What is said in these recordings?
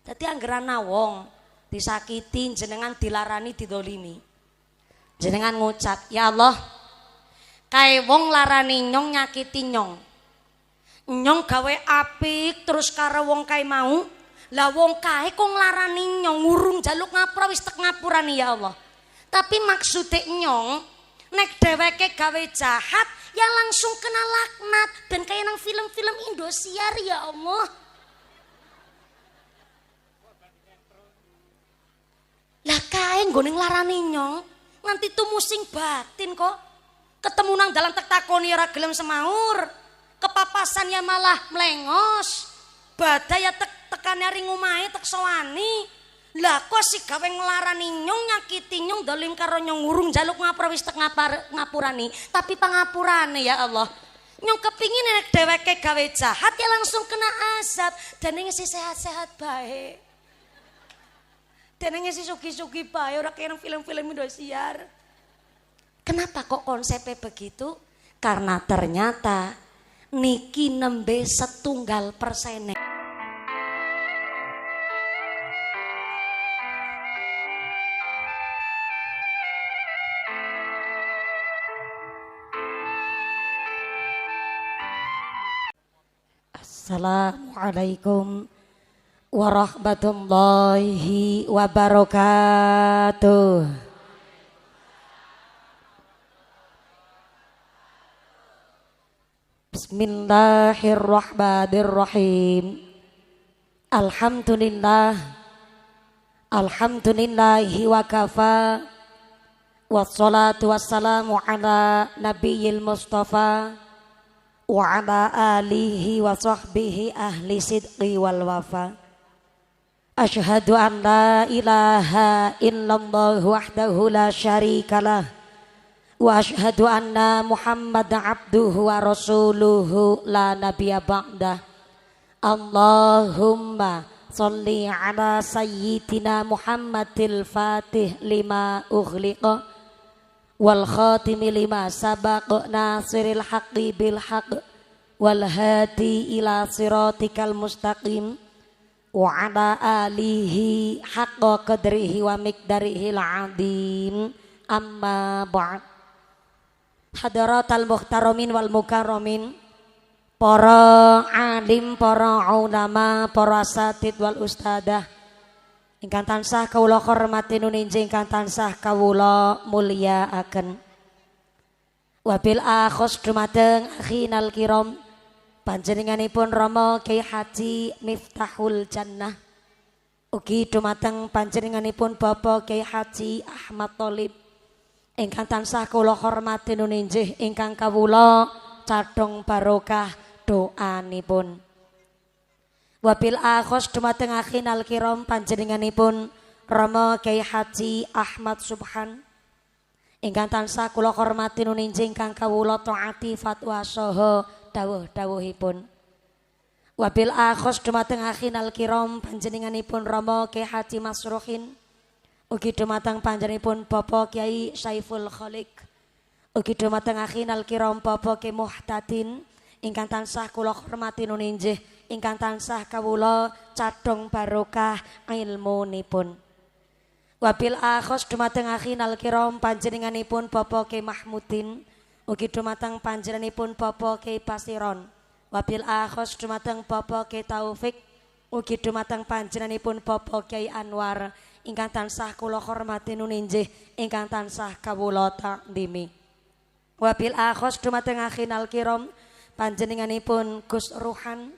Dadi angger ana wong disakiti jenengan dilarani didolimi. Jenengan ngucap, "Ya Allah, kae wong larani nyong nyakiti nyong. Nyong gawe apik terus karo wong kae mau. Lah wong kae kok nglarani nyong ngurung jaluk ngapura wis tek ngapurani ya Allah. Tapi maksude nyong nek dheweke gawe jahat ya langsung kena laknat dan kayak nang film-film Indosiar ya Allah." Lah kae nggone nglarani nyong nganti tumusing batin kok. Ketemu nang dalan tek takoni ora gelem semaur. Kepapasan ya malah mlengos. Badai ya tekane ring omahe tek sowani. Lah kok si gawe nglarani nyong nyakiti nyong dolim karo nyong ngurung jaluk ngapura wis tek ngapurani. Tapi pangapurane ya Allah. Nyong kepingin nek dheweke gawe jahat ya langsung kena azab dan ngisi sehat-sehat bae. Dan ngisi sugi-sugi bae ora kaya film-film Indosiar. Kenapa kok konsepnya begitu? Karena ternyata niki nembe setunggal persen. Assalamualaikum warahmatullahi wabarakatuh. Bismillahirrahmanirrahim. Alhamdulillahi wa kafa. Wassalatu wassalamu ala nabiyil mustafa wa ala alihi wa sahbihi ahli sidqi wal wafa. Asyhadu an la ilaha illallah wahdahu la syarikalah wa asyhadu anna Muhammadan abduhu wa rasuluhu la nabiyya ba'dah. Allahumma sholli ala sayyidina Muhammadil fatih lima ughliqa wal khatimi lima sabaq nasiril haqqi bil haqq wal hadi ila siratikal mustaqim wa ala alihi haqqa qadrihi wa miqdarihi al-azim. Amma ba'd. Hadaratal muhtaramin wal mukarramin, para alim, para ulama, para asatid wal ustadah ingkang tansah kawula hormati nuninji ingkang tansah kawula mulyakaken. Wabil akhos dumateng akhinal kiram panjenenganipun Rama Kyai Haji Miftahul Jannah, ugi dumateng panjenenganipun Bapak Kyai Haji Ahmad Tholib ingkang tansah kawula hormati nuninji ingkang kawula cadhong barokah doanipun. Wabil akhos dumateng akhinal kiram panjenenganipun Rama Kyai Haji Ahmad Subhan ingkang tansah kula hormati nuninji ingkang kawula taati fatwa saha dawuh-dawuhipun. Wabil akhos dumateng akhinal kiram panjenenganipun Rama Kyai Haji Masruhin, ugi dumateng panjenenganipun Bapak Kyai Saiful Khaliq, ugi dumateng akhinal kiram Bapak Kyai Muhtadin ingkang tansah kula hormati nuninjih ingkang tansah kawula cadhong barokah ilmunipun. Wabil akhos dumateng akhinal kiram panjenenganipun Bapak Kyai Mahmudin, ugi dumateng panjenenganipun Bapak Kyai Basiron. Wabil akhos dumateng Bapak Kyai Taufik, ugi dumateng panjenenganipun Bapak Kyai Anwar ingkang tansah kula hormati nuninjih ingkang tansah kawula takdimi. Wabil akhos dumateng akhinal kiram panjenenganipun Gus Ruhan,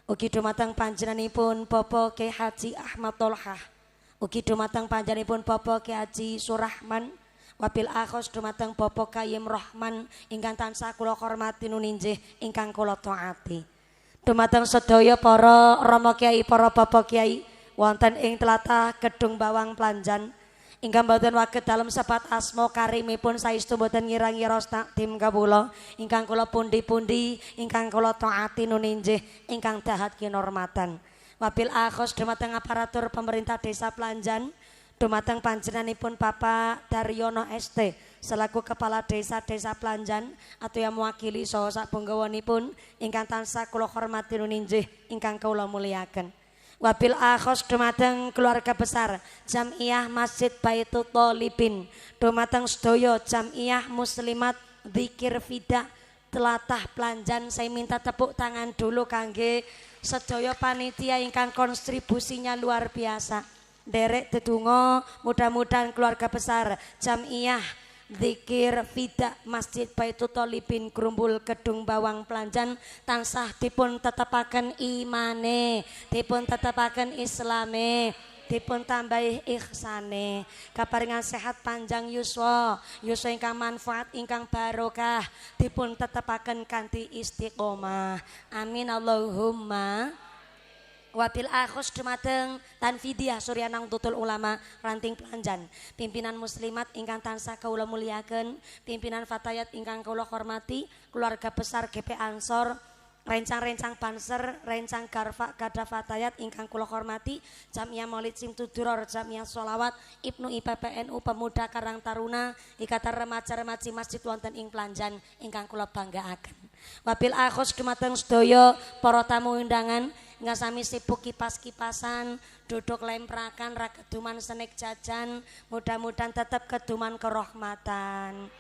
ugi dumateng panjenenganipun Bapak Kyai Haji Ahmad Tolhah, ugi dumateng panjenenganipun Bapak Kyai Haji Surahman. Wabil akhos dumateng Bapak Kayyim Rahman ingkang tansah kula hormati nuninjih ingkang kula taati. Dumateng sedaya para Rama Kyai, para Bapak Kyai wonten ing tlatah Gedung Bawang Planjan ingkang boten waget dalem sebat asma karimipun saestu boten ngira-ngira takdim kawula ingkang kula pundi-pundi ingkang kula taati nuninjih ingkang dahat kinormatan. Wabil akhos dumateng aparatur pemerintah Desa Planjan, dumateng panjenenganipun Bapak Daryono ST selaku Kepala Desa Planjan atau yang mewakili saha sak penggawanipun ingkang tansah kula hormati nuninjih ingkang kula muliaken. Wabil akhos dumateng keluarga besar Jamiah Masjid Baitul Thalibin, dumateng sedaya Jamiah Muslimat Dzikir Fida telatah Planjan. Saya minta tepuk tangan dulu kangge sedaya panitia ingkang kontribusinya luar biasa. Derek dedonga mudah-mudahan keluarga besar Jamiah Dzikir Fida Masjid Baitul Thalibin Grumbul Kedung Bawang Planjan tansah dipun tetepaken imane, dipun tetepaken islame, dipun tambahi ihsane, kaparingan sehat panjang yuswa, yuswa ingkang manfaat ingkang barokah, dipun tetepaken kanthi istiqomah. Amin Allahumma. Wabil akhos dumateng Tanfidiah Suryanang Tutul Ulama Ranting Planjan, pimpinan muslimat ingkang tansah kaula muliaken, pimpinan fatayat ingkang kaula hormati, keluarga besar GP Ansor, rencang-rencang Banser, rencang Garfa Gada Fatayat ingkang kula hormati, Jamiah Maulid Simtuduror, Jamiah Sholawat, Ibnu IPPNU Pemuda Karang Taruna, Ikatan Remaja-Remaji Masjid wonten ing Planjan ingkang kula banggaaken. Wabil akhos dumateng sedaya para tamu undangan nggak sami sibuk kipas-kipasan, duduk lemprakan, ra keduman senek jajan, mudah-mudahan tetap keduman kerahmatan,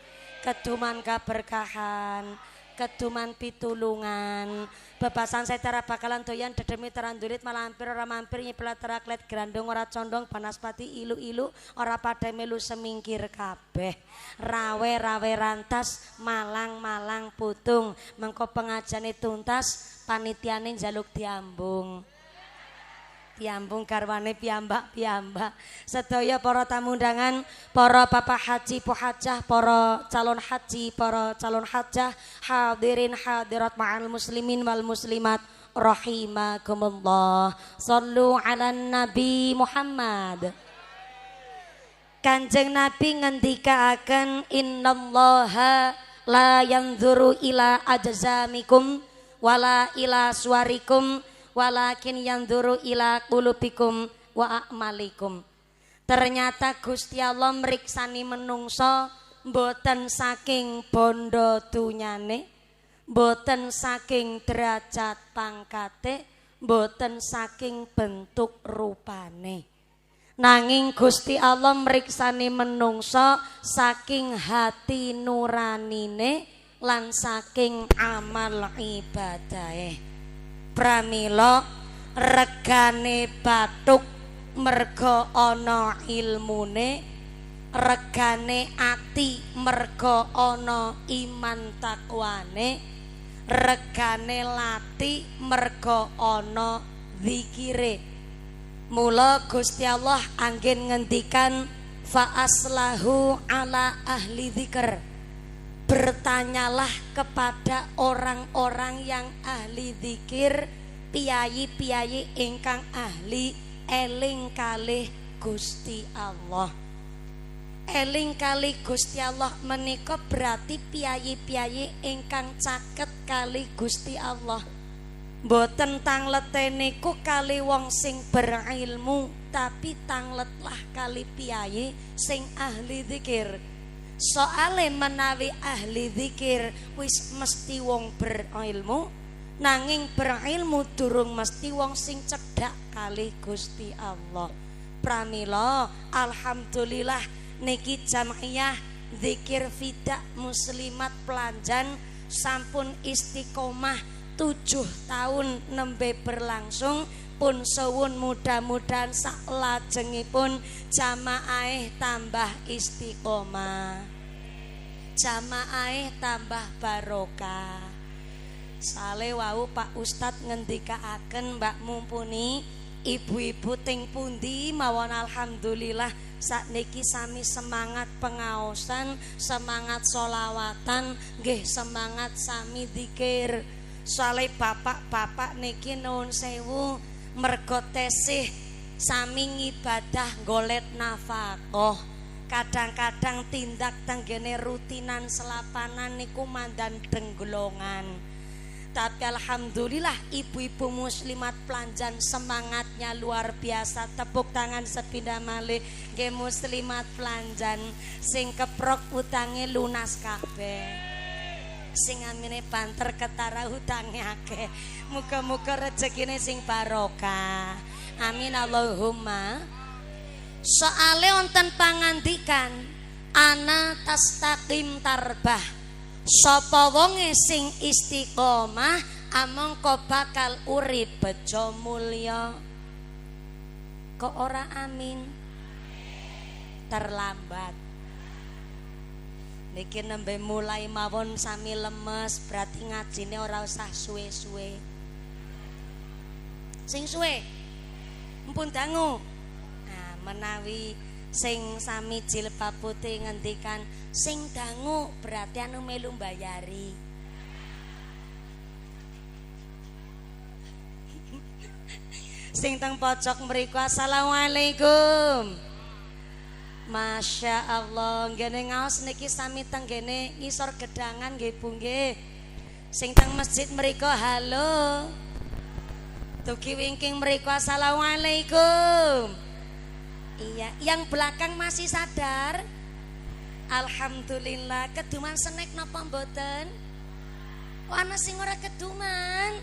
keduman keberkahan, keduman pitulungan. Bebasan saya tara bakalan doyan dedemi terandulit malampir ora mampir nyiplat teraklet grandong ora condong banaspati ilu-ilu ora pada melu semingkir kabeh. Rawe-rawe rantas malang-malang putung mengko pengajane tuntas panitiane njaluk diambung. Diambung garwane piyambak-piyambak. Sedaya para tamu undangan, para bapak haji pohajah, para calon haji, para calon hajah, hadirin hadirat ma'al muslimin wal muslimat rahimakumullah. Shallu ala Nabi Muhammad. Kanjeng Nabi ngendikaaken innallaha la yanzuru ila ajzamikum wala ila suwarikum walakin yanzuru ila qulubikum wa a'malikum. Ternyata Gusti Allah mriksani menungso mboten saking bondo dunyane, mboten saking derajat pangkate, mboten saking bentuk rupane. Nanging Gusti Allah mriksani menungso saking hati nuranine lan saking amal ibadahe. Pramila regane bathuk merga ana ilmune, regane ati merga ana iman takwane, regane lati merga ana zikire. Mula Gusti Allah anggen ngendikan fa aslahu ala ahli dzikr. Bertanyalah kepada orang-orang yang ahli zikir, piyayi-piyayi ingkang ahli eling kalih Gusti Allah. Eling kalih Gusti Allah menika berarti piyayi-piyayi ingkang caket kalih Gusti Allah. Mboten tanglete niku kali wong sing berilmu, tapi tangletlah kali piyayi sing ahli zikir. Soale menawi ahli zikir wis mesti wong berilmu, nanging berilmu durung mesti wong sing cedhak kali Gusti Allah. Pramila alhamdulillah niki Jamiah Dzikir Fida Muslimat Planjan sampun istiqomah 7 tahun nembe berlangsung. Pun suwun mudah-mudahan saklajengipun jamaah tambah istiqomah, jamaah tambah barokah. Sale wau Pak Ustadz ngendikaaken mbak mumpuni ibu-ibu ting pundi mawon alhamdulillah sakniki sami semangat pengaosan, semangat solawatan, nggih semangat sami dzikir. Sale bapak-bapak niki nuwun sewu mergo tesih sami ngibadah golet nafkah. Kadang-kadang tindak tenggene rutinan selapanan niku mandan dengglongan. Tapi alhamdulillah ibu-ibu muslimat Planjan semangatnya luar biasa. Tepuk tangan sepindah malih nggih muslimat Planjan sing keprok utange lunas kabeh. Sing amine banter ketara hutange akeh. Muga-muga rezekine sing barokah. Amin Allahumma. Soale wonten pangandikan ana tastaqim tarbah. Sapa wonge sing istiqomah amangka bakal urip bejo mulya. Kok ora amin? Terlambat. Niki nembe mulai mawon sami lemes, berarti ngajine ora usah suwe-suwe. Sing suwe mpun dangu. Nah, menawi sing sami jilbab putih ngendikan sing dangu berarti anu melu mbayari. Sing teng pojok mriku assalamualaikum. Masya Allah, nggene ngaos niki sami tenggene ngisor gedangan nggih Bu nggih. Sing teng masjid mriku halo. Tuki wingking mriku assalamualaikum. Iya, yang belakang masih sadar. Alhamdulillah, keduman snack napa mboten? Oh, ana sing ora keduman.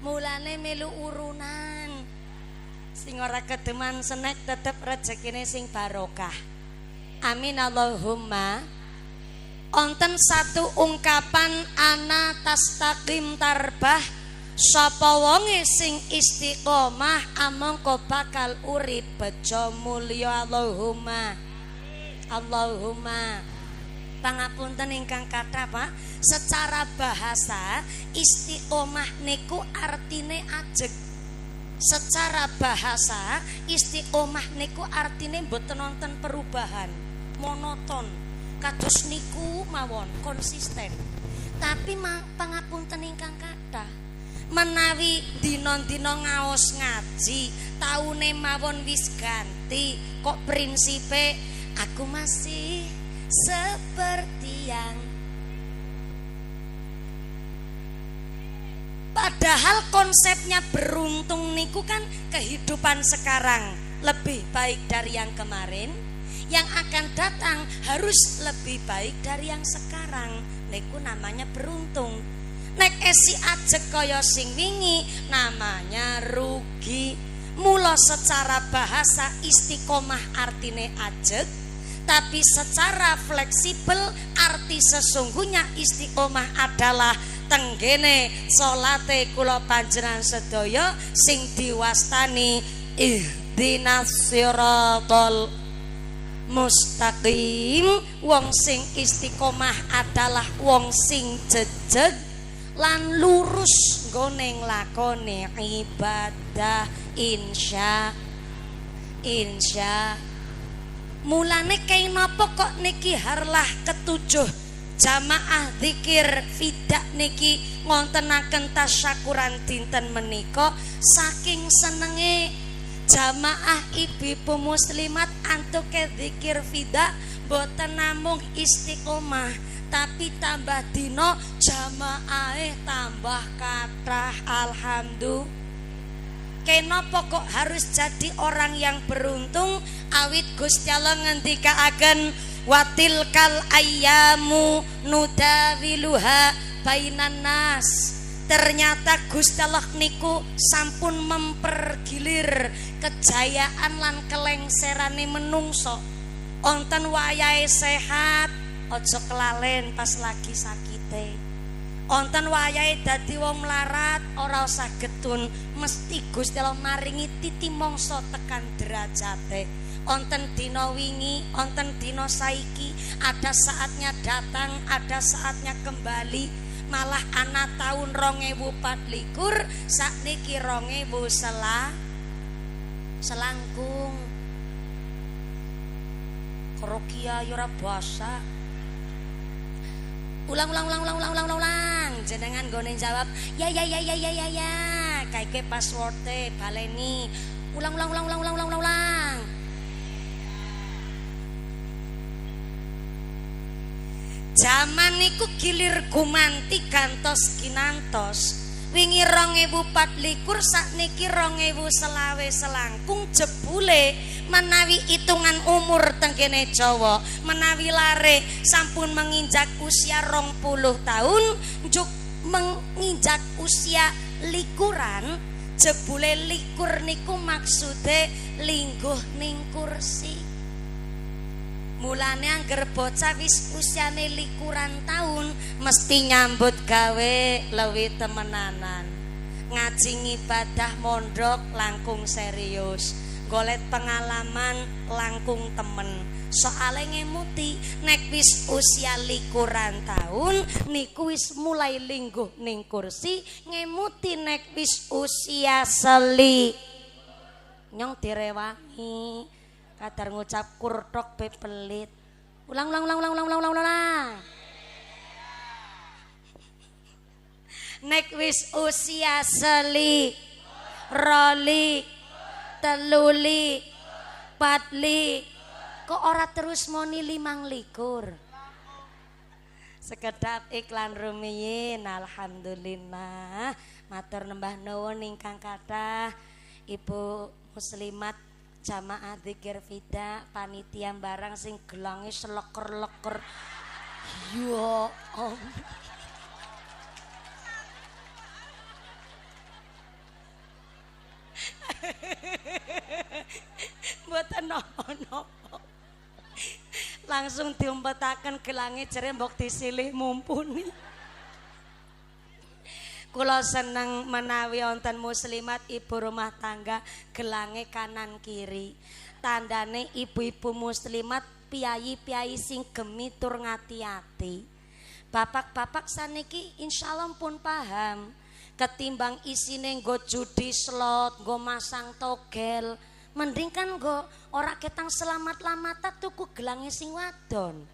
Mulane melu urunan. Sing ora keduman snack tetep rezekine sing barokah. Amin Allahumma. Onten satu ungkapan ana tastaqim tarbah. Sapa wonge sing istiqomah amangka bakal urip bejo mulya. Allahumma. Allahumma. Pangapunten ingkang kathah Pak. Secara bahasa istiqomah niku artine ajeg. Secara bahasa istiqomah niku artine mboten wonten perubahan, monoton. Kados niku mawon konsisten. Tapi pangapunten ingkang kathah, menawi dina-dina ngaos ngaji, taune mawon wis ganti, kok prinsipe aku masih seperti yang. Padahal konsepnya beruntung niku kan kehidupan sekarang lebih baik dari yang kemarin, yang akan datang harus lebih baik dari yang sekarang. Niku namanya beruntung. Nek esi ajeg kaya sing wingi namanya rugi. Mula secara bahasa istiqomah artine ajeg, tapi secara fleksibel arti sesungguhnya istiqomah adalah tenggene salate kula panjenengan sedaya sing diwastani ihdinas siratal mustaqim. Wong sing istiqomah adalah wong sing jejeg lan lurus nggone nglakoni ibadah insya. Mulane kaya napa kok niki harlah ketujuh jamaah zikir fidak niki ngontenaken tasyakuran dinten menika saking senenge jamaah ibu-ibu muslimat antuke zikir fidak boten namung istiqomah tapi tambah dino jamaahe tambah kathah. Alhamdulillah. Kenapa kok harus jadi orang yang beruntung? Awit Gusti Allah ngendikaaken watilkal ayyamu nudawiluha bainan nas. Ternyata Gusti Allah niku sampun mempergilir kejayaan lan kelengserane menungso. Onten wayahe sehat, ojo kelalen pas lagi sakite. Onten wayahe dadi wong melarat, ora usah getun, mesti Gusti Allah maringi titi mangsa tekan derajate. Onten dina wingi, onten dina saiki, ada saatnya datang, ada saatnya kembali. Malah ana tahun 2024 sakniki 2000 selangkung. Krokia yo ora basa. Ulang. Jenengan gone jawab ya. Kayak password-e baleni. Ulang. Zaman niku gilir gumanti gantos kinantos. Wingi 2024 sakniki 2020 selangkung jebule menawi hitungan umur tengkene Jawa menawi lare sampun menginjak usia 20 tahun njuk menginjak usia likuran Jebule likur niku maksude lingguh ning kursi. Mulane angger bocah wis usiane likuran taun mesti nyambut gawe lewi temenanan. Ngaji ibadah mondok langkung serius. Golek pengalaman langkung temen. Soale ngemuti nek wis usia likuran taun niku wis mulai lingguh ning kursi, ngemuti nek wis usia seli nyong direwangi kadar ngucap kurthok be pelit. Ulang. Nek wis usia seli, roli, teluli, patli, kok ora terus moni 25. Sekedap iklan rumiyin. Alhamdulillah matur nembah nuwun ingkang kathah Ibu Muslimat jamaah dzikir fida panitia barang sing gelange seleker-leker. Ya Allah. Mboten napa-napa. Langsung diumpetaken gelange jere mbok disilih mumpuni. Kula seneng menawi wonten muslimat ibu rumah tangga gelange kanan kiri. Tandane ibu-ibu muslimat piyayi-piyayi sing gemi tur ngati-ati. Bapak-bapak saniki insyaallah pun paham. Ketimbang isine nggo judi slot, nggo masang togel, mending kan nggo ora ketang selamat-lamatan tuku gelange sing wadon.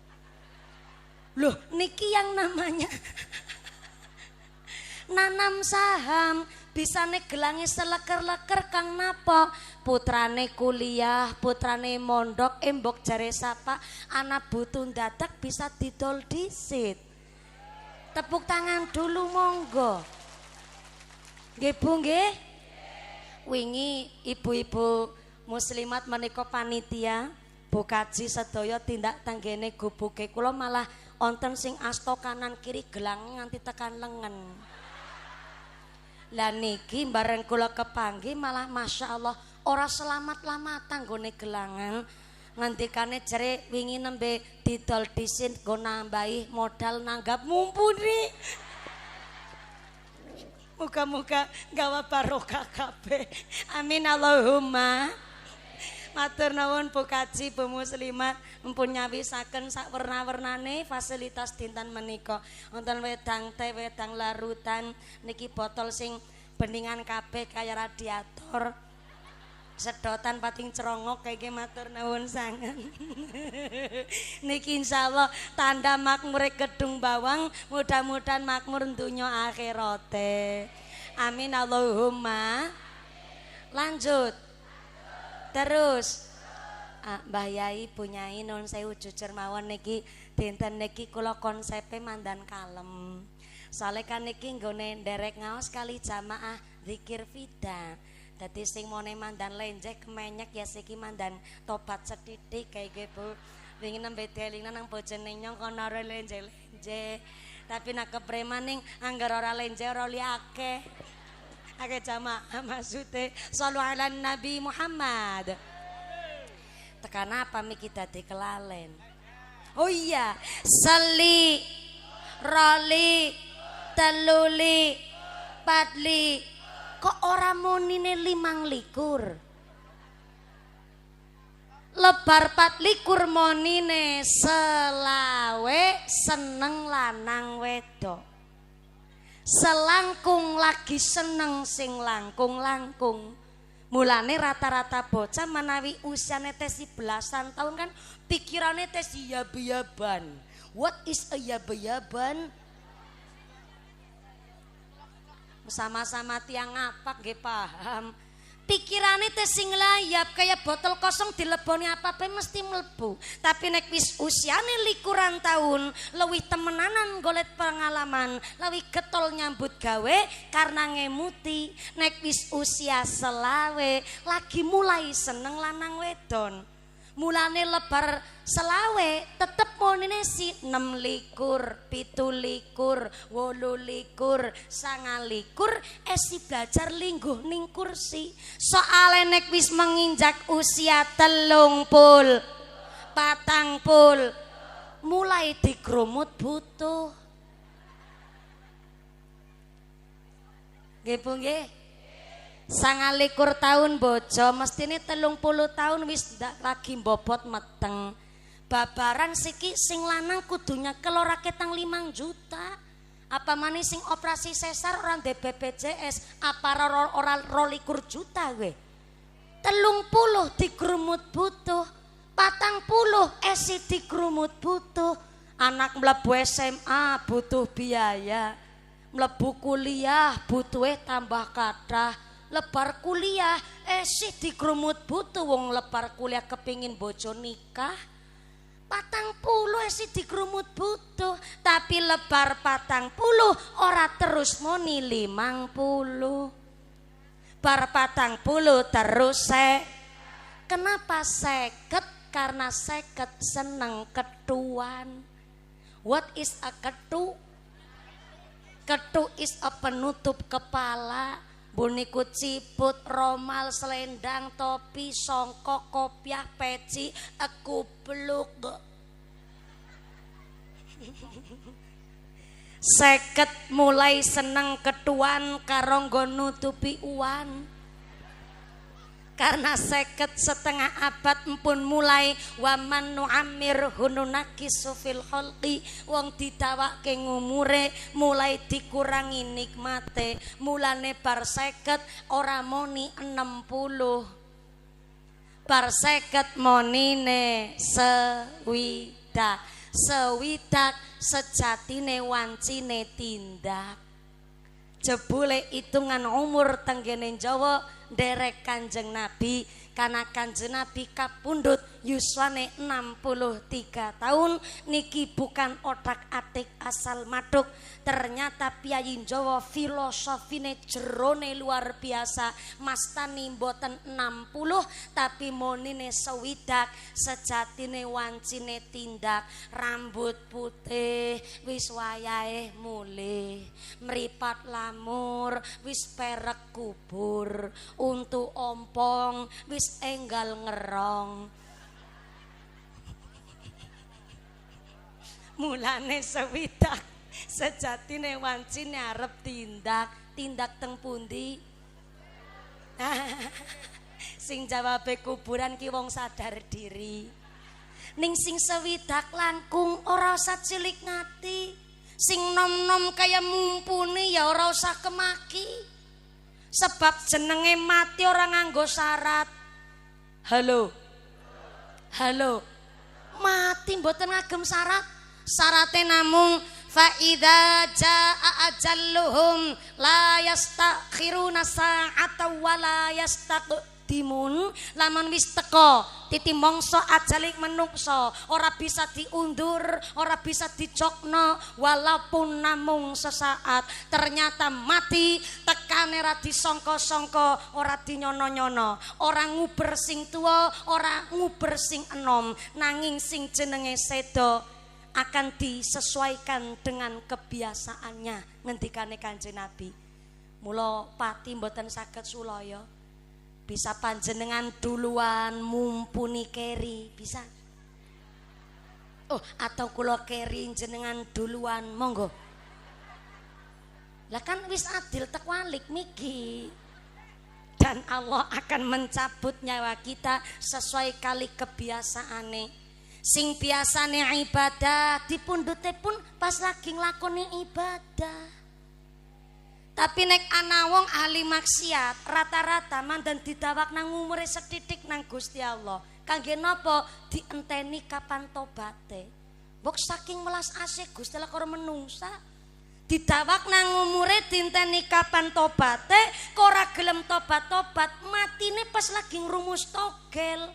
Loh, niki yang namanya nanam saham. Bisane gelange seleker-leker kang napa? Putrane kuliah, putrane mondok, embok jare sapa, anak butuh dadak bisa didol disit. Tepuk tangan dulu monggo. Nggih Bu nggih. Wingi ibu-ibu muslimat menika panitia Bu Kaji sedaya tindak tanggene gubuke kula malah wonten sing asta kanan kiri gelang nganti tekan lengen. Lah niki bareng kula kepanggih malah masyaallah ora selamat-lamatan nggone gelangan. Ngendikane jere wingi nembe didol disin nggo nambahi modal nanggap mumpuni. Muga-muga gawa barokah kabeh. Amin Allahumma. Matur nuwun Bu Kaji, Bu Muslimat mumpun nyawisaken sak werna-wernane fasilitas dinten menika. Wonten wedang teh, wedang larutan, niki botol sing beningan kabeh kaya radiator. Sedotan pating cerongok kaya matur nuwun sanget. Niki insyaallah tanda makmure gedung bawang, mudah-mudahan makmur dunya akhirate. Amin Allahumma. Lanjut. Terus Mbah Yai Bu Nyai nun sewu jujur mawon niki dinten niki kula konsepe mandan kalem. Soale kan niki nggone nderek ngaos kali jamaah zikir fida. Dadi sing mone mandan lenjeh kemenyek ya siki mandan tobat sethithik kae nggih Bu. Wingi nembe delingna nang bojone nyong kono ora lenjeh-lenjeh. Tapi nak kepreman ning anggar ora lenjeh ora li akeh. Akeh jamaah maksude shallu ala Nabi Muhammad. Tekan apa miki dadi kelalen. Oh iya, seli, roli, teluli, patli. Kok ora monine 25. Lebar 24 monine selawe seneng lanang wedok. Selangkung lagi seneng sing langkung-langkung. Mulane rata-rata bocah menawi usiane tes 11-an tahun kan pikirane tes yab-yaban. What is a yab-yaban? Sama-sama tiang ngapak nggih paham. Pikirane teh sing layap kayak botol kosong dileboni apa-apa mesti mlebu. Tapi nek wis usiane likuran tahun, lewih temenanan golek pengalaman, lewih getol nyambut gawe karena ngemuti. Nek wis usia selawe lagi mulai seneng lanang wedon. Mulane lebar selawe tetep monine si 26, 27, 28, 29 esi belajar lingguh ning kursi. Soale nek wis menginjak usia 30, 40 mulai digrumut butuh. Nggih Bu nggih. 29 tahun bojo mestine 30 tahun wis lagi bobot meteng. Babaran siki sing lanang kudunya kelora ketang 5 juta. Apa maning sing operasi sesar orang ndek BPJS apa ora 22 juta we. 30 digrumut butuh. 40 esi digrumut butuh. Anak mlebu SMA butuh biaya. Mlebu kuliah butuhe tambah kathah. Lebar kuliah esih digrumut butuh wong lebar kuliah kepingin bojo nikah. 40 esih digrumut butuh tapi lebar 40 ora terus moni 50. Bar 40 terus kenapa 50? Karena 50 seneng ketuan. What is a ketu? Ketu is a penutup kepala. Buniku ciput, romal, selendang, topi, songkok, kopiah, peci, kupluk. 50 mulai seneng ketuan karo nggo nutupi uwan. Karena 50 setengah abad empun mulai waman nu'amir hununakisu fil khalqi wong didawake ngumure mulai dikurangi nikmate. Mulane bar 50 ora moni 60. Bar 50 monine sewidak. Sewidak sejatine wancine tindak. Jebule hitungan umur tenggene Jawa derek Kanjeng Nabi karena Kanjeng Nabi kapundhut yuswane 63 tahun niki bukan otak-atik asal maduk. Ternyata piyayi Jawa filosofine jerone luar biasa. Mastani mboten 60 tapi monine sewidak sejatine wancine tindak. Rambut putih wis wayahe mulih, mripat lamur wis perek kubur, untu ompong wis enggal ngerong. Mulane sewidak sejatine wancine arep tindak teng pundi? Sing jawabe kuburan ki wong sadar diri. Ning sing sewidak langkung ora usah cilik ngati. Sing nom-nom kaya mumpuni ya ora usah kemaki. Sebab jenenge mati ora nganggo syarat. Halo. Halo. Mati mboten ngagem syarat. Syarate namung fa idza jaa ajalluhum la yastakhiruna sa'atan wa la yastaqdimun. Lamun wis teka titi mangsa ajalik menungso ora bisa diundur, ora bisa dicokno walaupun namung sesaat. Ternyata mati tekane ora disangka-sangka, ora dinyono-nyono, ora nguber sing tuwa, ora nguber sing enom, nanging sing jenenge sedo akan disesuaikan dengan kebiasaannya ngendikane Kanjeng Nabi. Mula pati mboten saged sulaya. Bisa panjenengan duluan mumpuni keri, bisa. Oh, atau kula keri jenengan duluan, monggo. Lah kan wis adil tekwalik niki. Dan Allah akan mencabut nyawa kita sesuai kali kebiasaane. Sing biasane ibadah dipundhute pun pas lagi nglakoni ibadah. Tapi nek ana wong ahli maksiat rata-rata mandan didawak nang umure sethithik nang Gusti Allah. Kangge napa? Dienteni kapan tobate. Mbok saking welas asih Gusti Allah karo menungsa. Didawak nang umure dienteni kapan tobate, kok ora gelem tobat-tobat, matine pas lagi ngrumus togel.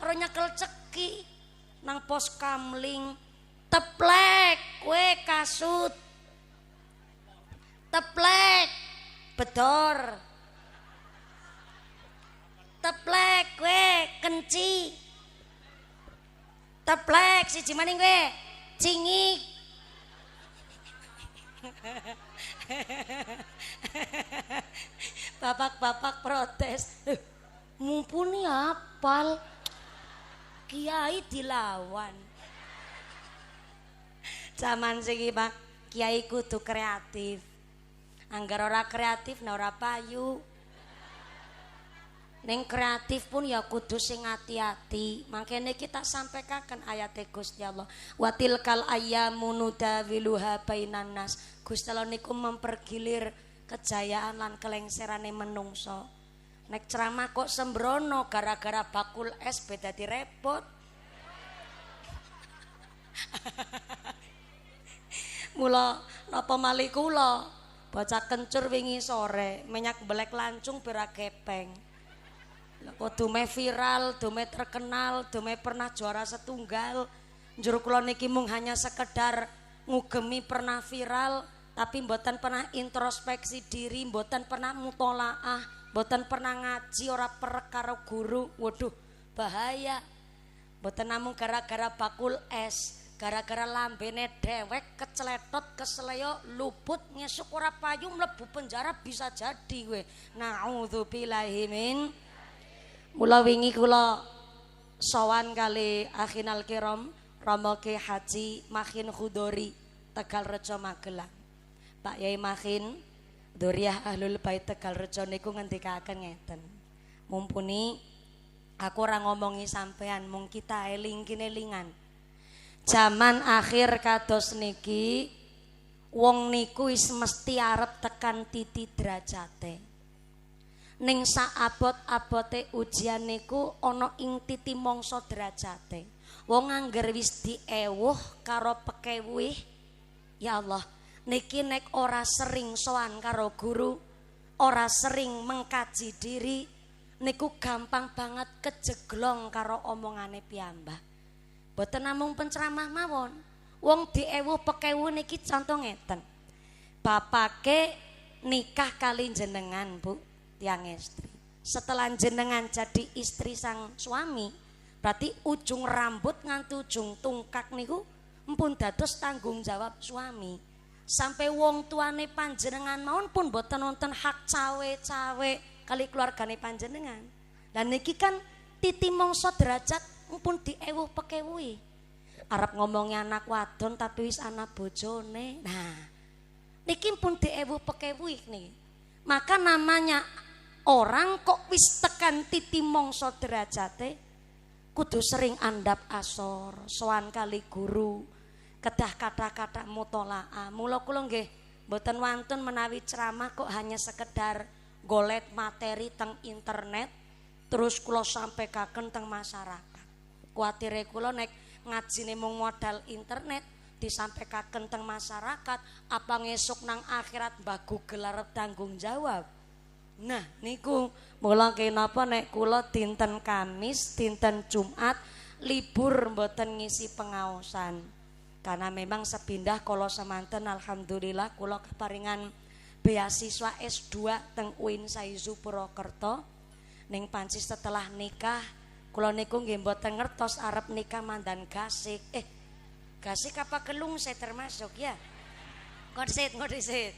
Karo nyekel ceki nang pos kamling. Teplek kowe kasut, teplek bedor, teplek kowe kenci, Teplek siji maning kowe. Cingik. Bapak-bapak protes. Mumpuni apal. Kiai dilawan. Zaman siki Pak, kiai kudu kreatif. Anggar ora kreatif nah ora payu. Ning kreatif pun ya kudu sing hati-hati. Makanya kita sampaikan ayat Gusti Allah. Wa tilkal ayyamu nudawiluha bainan nas. Gusti Allah niku mempergilir kejayaan lan kelengserane menungso. Nek ceramah kok sembrono gara-gara bakul es beda direpot. Mula napa malih kula bocah kencur wingi sore minyak belek lancung pira gepeng. Lah kok dume viral, dume terkenal, dume pernah juara setunggal. Njur kula niki mung hanya sekedar ngugemi pernah viral tapi mboten pernah introspeksi diri, mboten pernah mutolaah, mboten pernah ngaji, ora perek karo guru. Waduh, bahaya. Mboten namung gara-gara bakul es, gara-gara lambene dewek keceletot kesleo luput ngesuk ora payu mlebu penjara bisa jadi kowe. Nauzubillahi min. Mula wingi kula sowan kali akhinal kiram Rama Ki Haji Makin Khudori Tegalrejo Magelang. Pak Yai Makin Duriah Ahlul Bait Tegalrejo niku ngendikaken ngeten. Mumpuni aku ora ngomongi sampean, mung kita eling-elingan. Zaman akhir kados niki wong niku wis mesti arep tekan titi derajate. Ning sak abot-abote ujian niku ana ing titi mangsa derajate. Wong angger wis diewuh karo pekewuh, ya Allah, niki nek ora sering sowan karo guru, ora sering mengkaji diri, niku gampang banget kejeglong karo omongane piyambak. Boten namung penceramah mawon. Wong diewuh pekewuh niki contoh ngeten. Bapake nikah kali jenengan, Bu, tiang istri. Setelah jenengan jadi istri sang suami, berarti ujung rambut nganti ujung tungkak niku mpun dados tanggung jawab suami. Sampai wong tuane panjenengan mawon pun boten wonten hak cawe-cawe kali keluargane panjenengan. Dan niki kan titi mangsa derajat mpun diewuh pekewuhi. Arep ngomongi anak wadon tapi wis ana bojone. Nah, niki pun diewuh pekewuhi nih. Maka namanya orang kok wis tekan titi mangsa derajate kudu sering andap asor, sowan kali guru, kedah kata-kata mutolaah. Mula kula nggih mboten wantun menawi ceramah kok hanya sekedar golet materi teng internet terus kula sampaikan teng masyarakat. Kuatire kula nek ngajine mung modal internet disampaikan teng masyarakat, apa ngesuk nang akhirat Mbah Google arep tanggung jawab. Nah niku mula kenapa nek kula dinten Kamis, dinten Jumat libur mboten ngisi pengaosan. Karena memang sepindah kala semanten alhamdulillah kula keparingan beasiswa S2 teng UIN Saizu Purwokerto. Ning panci setelah nikah kula niku nggih mboten ngertos arep nikah mandan gasik. Gasik apa kelung saya termasuk ya? Ngodisit.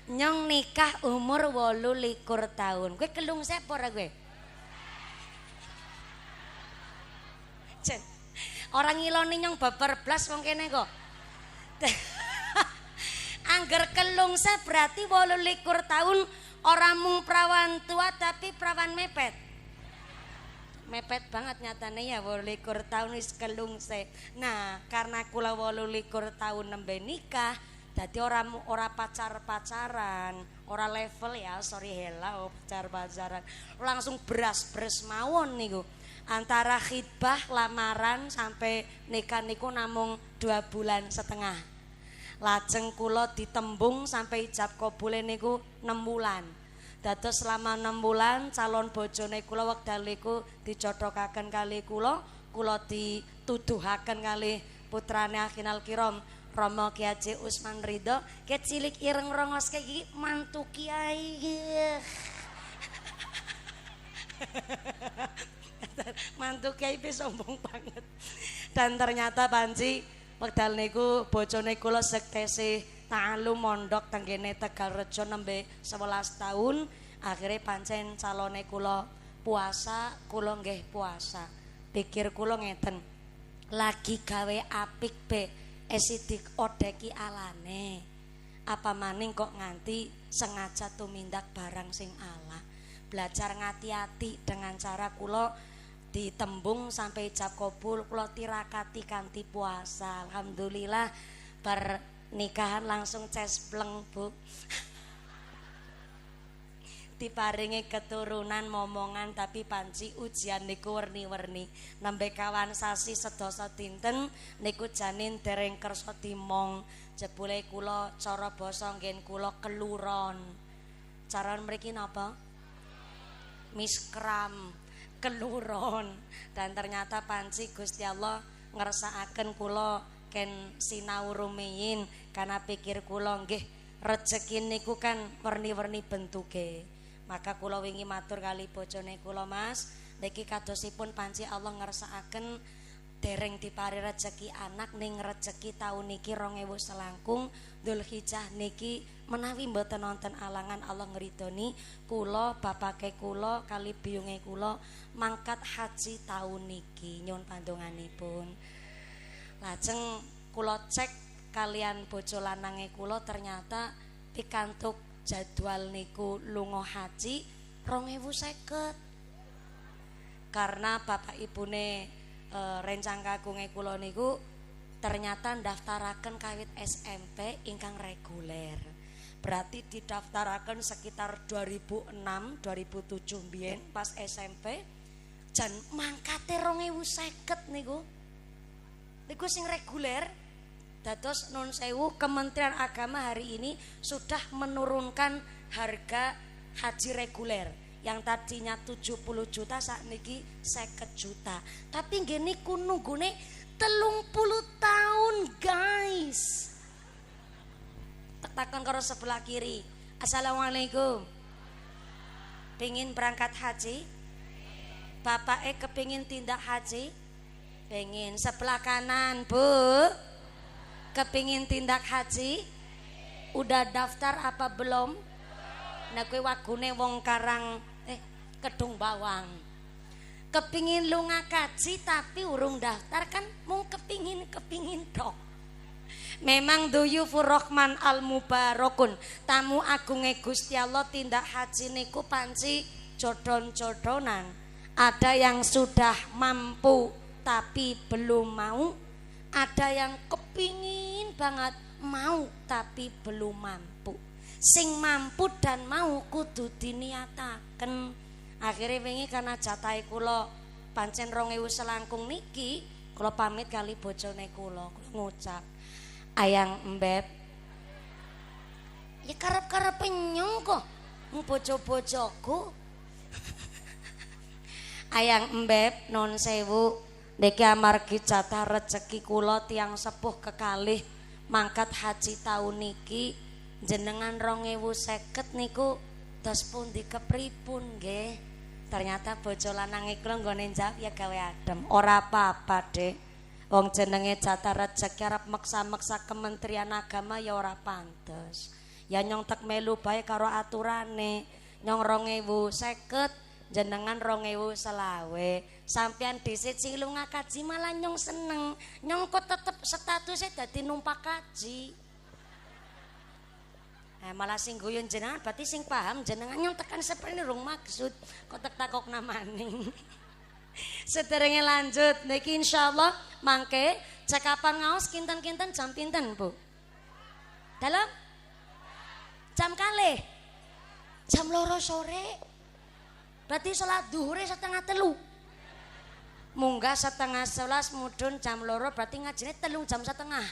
Nyong nikah umur 28 tahun. Kowe kelung sapa ora kowe? Orang ngiloni nyong babar blas wong kene kok. Angger kelung saya berarti 28 tahun orang mung perawan tua tapi perawan mepet. Mepet banget nyatane ya 28 tahun wis kelung saya. Nah, karena kula 28 tahun nembe nikah, dadi ora pacar-pacaran, ora level ya, sorry hela pacar-pacaran. Langsung beras-beres mawon niku. Antara khidbah lamaran sampai nikah niku namung 2,5 bulan. Lajeng kula ditembung sampai ijab kabule niku 6 bulan. Dados selama 6 bulan calon bojone kula wekdal niku dicothokaken kali kula dituduhaken kali putrane Akhinal Kiram Rama Ki Haji Usman Ridho, ket cilik ireng rongos kayak gini mantu kiai. Mantu Kiai sombong banget. Dan ternyata panci wekdal niku bojone kula sektese ta'alum mondok tenggene Tegalrejo nembe 11 tahun. Akhirnya pancen calone kula puasa, kula nggih puasa. Pikir kula ngeten, lagi gawe apik be esidik odeki alane. Apa maning kok nganti sengaja tumindak barang sing ala. Belajar ngati-hati dengan cara kula ditembung sampai ijab kabul, kula tirakati kanthi puasa. Alhamdulillah pernikahan langsung cespleng, Bu. Diparingi keturunan momongan tapi panci ujian niku werni-werni. Nembe kawan sasi sedasa dinten niku janin dereng kersa dimong. Jebule kula cara basa nggen kula keluron. Cara mriki napa? Miskram, keluron. Dan ternyata panci Gusti Allah ngersakaken kula ken sinau rumiyin karena pikir kula nggih rejeki niku kan werni-werni bentuke. Maka kula wingi matur kali bojone kula, Mas, niki kadosipun panci Allah ngersakaken dereng dipari rejeki anak ning rejeki taun niki 2000 selangkung Dzulhijjah niki menawi mboten nonton alangan Allah ngridoni kula bapake kula kali biyunge kula mangkat haji taun niki nyuwun pandonganipun. Lajeng kula cek kalian bojo lanange kula ternyata pikantuk jadwal niku lunga haji 2050. Karena bapak ibune rencang kagunge kula niku ternyata ndaftaraken kawit SMP ingkang reguler. Berarti didaftaraken sekitar 2006 2007 mbiyen pas SMP jan mangkate 2050 niku. Niku sing reguler. Dados nun sewu Kementerian Agama hari ini sudah menurunkan harga haji reguler yang tadinya 70 juta saat niki 50 juta. Tapi nggih niku nunggune 30 tahun, guys. Takon karo sebelah kiri. Assalamualaikum. Pengin berangkat haji? Bapake kepingin tindak haji? Pengin. Sebelah kanan, Bu. Kepingin tindak haji? Udah daftar apa belum? Nah kowe wagune wong Karang Kedung Bawang. Kepingin lunga kaji tapi urung daftar kan mung kepingin tok. Memang duyufur rahman al mubarakun. Tamu agunge Gusti Allah tindak haji niku panci jodon-jodonan. Ada yang sudah mampu tapi belum mau. Ada yang kepingin banget mau tapi belum mampu. Sing mampu dan mau kudu diniataken. Akhirnya wingi karena jatahe kula pancen 2000 selangkung niki, kula pamit kali bojone kula ngucap, "Ayang Mbeb." Ya karep-karepe nyong kok bojo-bojoku. Ayang Mbeb non sewu. Niki amargi jatah rezeki kula tiyang sepuh kekalih mangkat haji taun niki jenengan 2050 niku dos pundi kepripun nggih. Ternyata bojo lanange kula nggone njawab ya gawe adem. Ora apa-apa, Dik. Wong jenenge jatah rezeki arep meksa-meksa Kementerian Agama ya ora pantes. Ya nyong tek melu bae karo aturane. Nyong 2050 jenengan 2020 sampean dhisik sing lunga kaji malah nyong seneng. Nyong kok tetep statusnya dadi numpak kaji. Malah sing guyon jenengan berarti sing paham jenengan nyong tekan seprene rung maksud kok tek takokna maning. Sederenge lanjut niki insyaallah mangke cekapan ngaos kinten-kinten jam pinten, Bu? Dalam jam kalih. Jam 2 sore. Berarti sholat duhurnya 12:30. Munggah 10:30 mudun jam 2 berarti ngajine 3:30.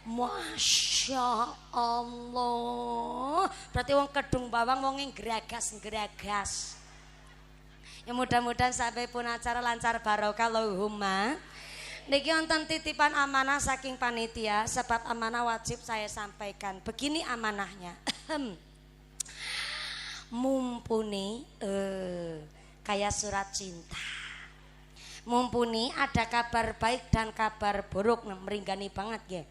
Masya Allah. Berarti wong Kedung Bawang wong geragas. Ya mudah-mudahan sampai pun acara lancar barokah Allahumma. Niki wonten titipan amanah saking panitia sebab amanah wajib saya sampaikan. Begini amanahnya. Mumpuni kayak surat cinta. Mumpuni ada kabar baik dan kabar buruk, meringani banget ya.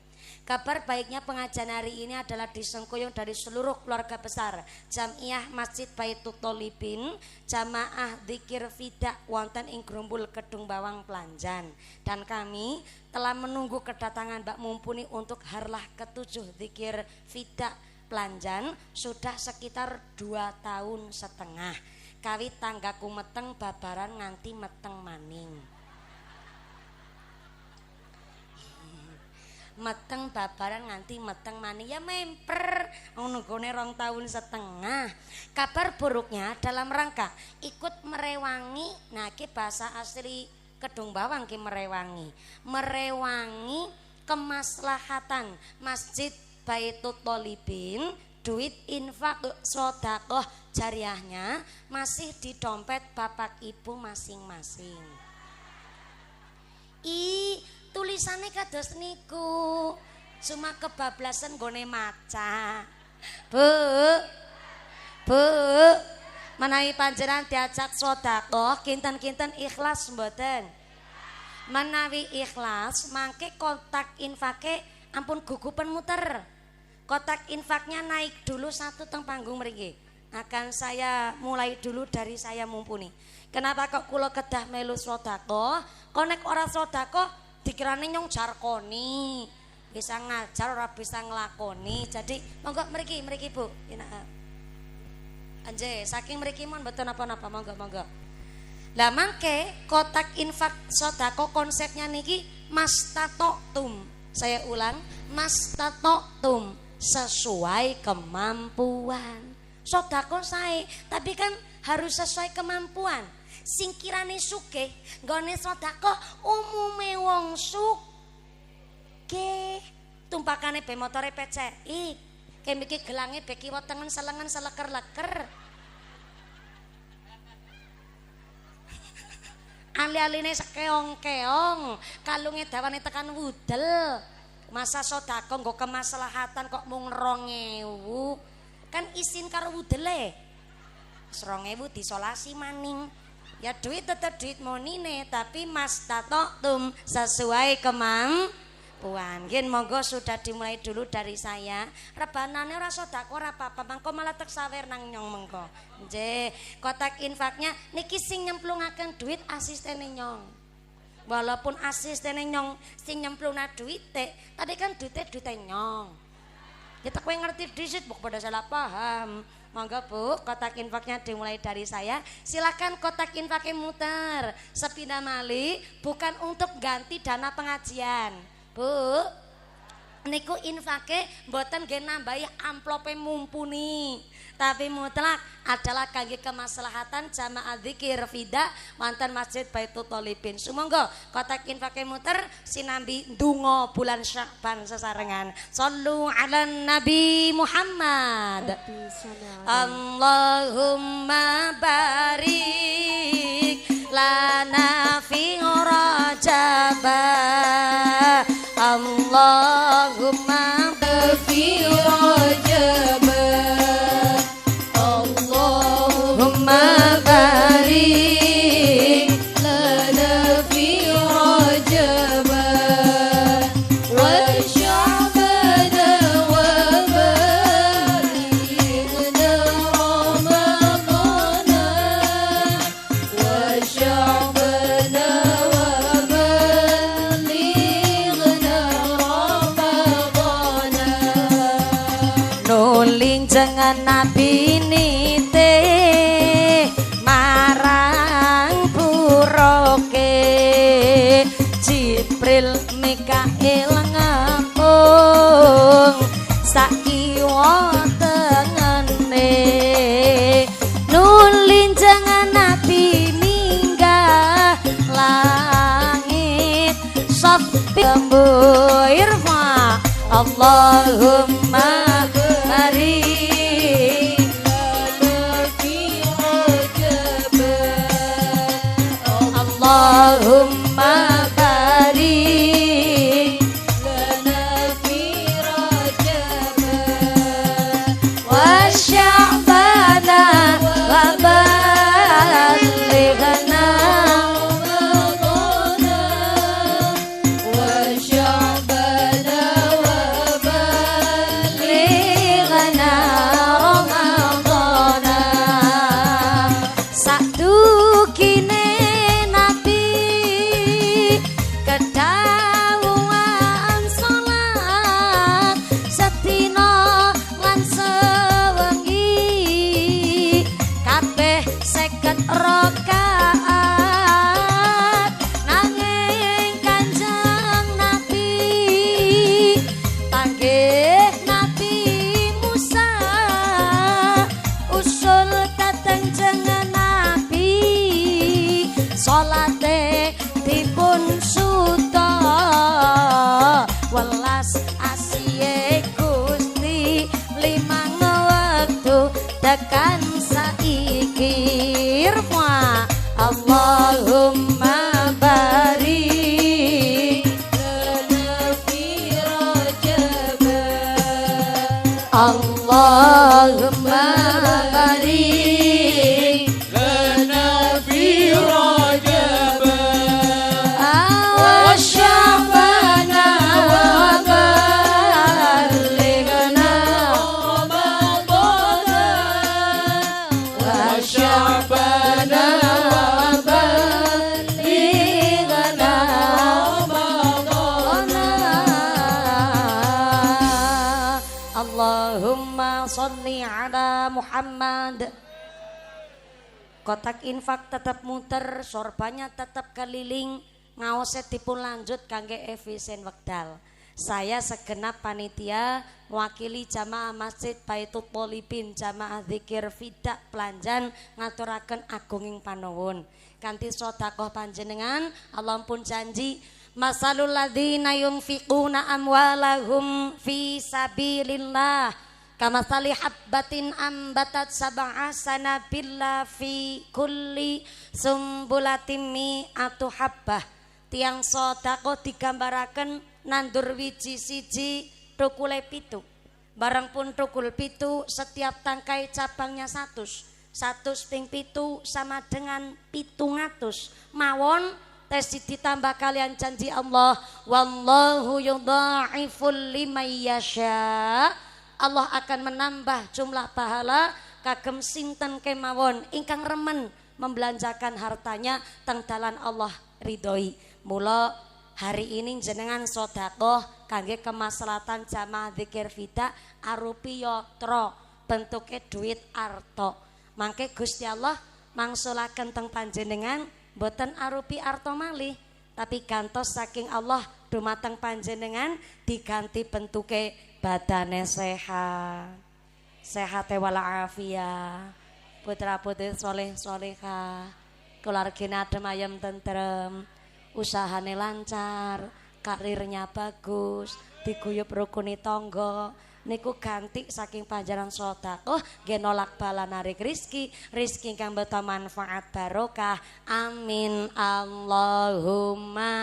Kabar baiknya pengajian hari ini adalah disengkuyung dari seluruh keluarga besar Jamiah Masjid Baitul Tholibin, Jamaah Dzikir Fida wonten ing Grumbul Kedung Bawang Planjan. Dan kami telah menunggu kedatangan Mbak Mumpuni untuk harlah ke-7 Dzikir Fida Planjan sudah sekitar 2 tahun setengah. Kawit tanggaku meteng babaran nganti meteng maning. Meteng babaran nganti meteng maning ya memper nunggone 2 tahun setengah. Kabar buruknya dalam rangka ikut merewangi, nah ki bahasa asli Kedung Bawang ki merewangi kemaslahatan Masjid Baitul Tholibin. Duit infak sedekah jariahnya masih di dompet bapak ibu masing-masing. Tulisannya kados niku, cuma kebablasan gone maca. Bu, menawi panjenengan diajak sedekah kinten-kinten ikhlas mboten? Menawi ikhlas mangke kontak infake ampun gugupen muter. Kotak infaknya naik dulu 1 teng panggung mriki. Akan saya mulai dulu dari saya Mumpuni. Kenapa kok kula kedah melu sedekah? Konek ora sedekah dikirane nyong jarkoni, bisa ngajar ora bisa nglakoni. Jadi monggo mriki Bu. Anje saking mriki mon mboten napa-napa, monggo. Lah mangke kotak infak sedekah konsepnya niki mastatoktum. Saya ulang, mastatoktum, sesuai kemampuan. Sedekah sae, tapi kan harus sesuai kemampuan. Singkirane sugih nggone sedekah umume wong sugih tumpakane be motore PCI kemiki gelange be kiwa tengen selengen seleker-leker ali-aline sekeong-keong kalunge dawane tekan wudel. Masa sedekah nggo kemaslahatan kok mung 2.000 kan isin karo wudele 2.000 disolasi maning. Ya duit tetap duit monine, tapi mastatoktum sesuai kemampuan. Nggih monggo sudah dimulai dulu dari saya. Rebanane ora sedekah ora apa-apa, mangko malah tek sawer nang nyong mengko. Nggih, kotak infaknya niki sing nyemplungaken duit asistene nyong. Walaupun asistene nyong sing nyemplungna duite, tapi kan duite nyong. Ya tak kowe ngerti dhisik mbok pada salah paham. Monggo Bu, kotak infaknya dimulai dari saya. Silakan kotak infaknya muter. Sepindah malih bukan untuk ganti dana pengajian. Bu, niku infake mboten nggih nambahi amplope Mumpuni. Tapi mutlak adalah kangge kemaslahatan jamaah dzikir fida wonten Masjid Baitul Tholibin. Sumangga kotak infake muter sinambi ndonga bulan Sya'ban sesarengan. Shallu ala Nabi Muhammad. Allahumma barik lana fi Rajab. Allahumma fi Rajab. Allahumma barik lana fi Rajab wa Sya'ban wa balighna Ramadan wa Sya'ban wa balighna Ramadan. Nuling jangan nabi nite marang buroke Jibril Mikail ngapung sakiwa tengene nulin jangan nabi minggah langit sopi irfa Allahumma barik lana fi Rajab. Allahumma barik lana fi Rajab wa Sya'ban wa balighna ala Muhammad. Kotak infak tetap muter, sorbannya tetap keliling, ngaose dipun lanjut kangge efisien wekdal. Saya segenap panitia mewakili jamaah Masjid Baitul Tholibin jamaah zikir fidak pelanjan ngaturaken agunging panuwun kanthi sedekah panjenengan. Allah pun janji masalul ladzina yunfiquna amwalahum fi sabilillah kamasali habbatin ambatat sab'a sanabilla fi kulli sumbulatin mi'atu habbah. Tiang sedekah digambaraken nandur wiji siji tukule pitu. Barang pun tukul pitu setiap tangkai cabangnya 100 ping pitu sama dengan 700 mawon tes ditambah kalian janji Allah wallahu yudha'iful liman yasha. Allah akan menambah jumlah pahala kagem sinten kemawon ingkang remen membelanjakan hartanya teng dalan Allah ridhoi. Mula hari ini jenengan sedekah kangge kemaslahatan jamaah zikir fida arupi yatra bentuke duit arto. Mangke Gusti Allah mangsulaken teng panjenengan boten arupi arto malih tapi gantos saking Allah dumateng panjenengan diganti bentuke badane sehat walafiat, putra putri soleh soleha, keluarganya adem ayem tentrem, usahane lancar, karirnya bagus, diguyup rukuni tonggo. Niku ganti saking panjaran sedekah nggih nolak bala narik rizki ingkang beta manfaat barokah. Amin Allahumma.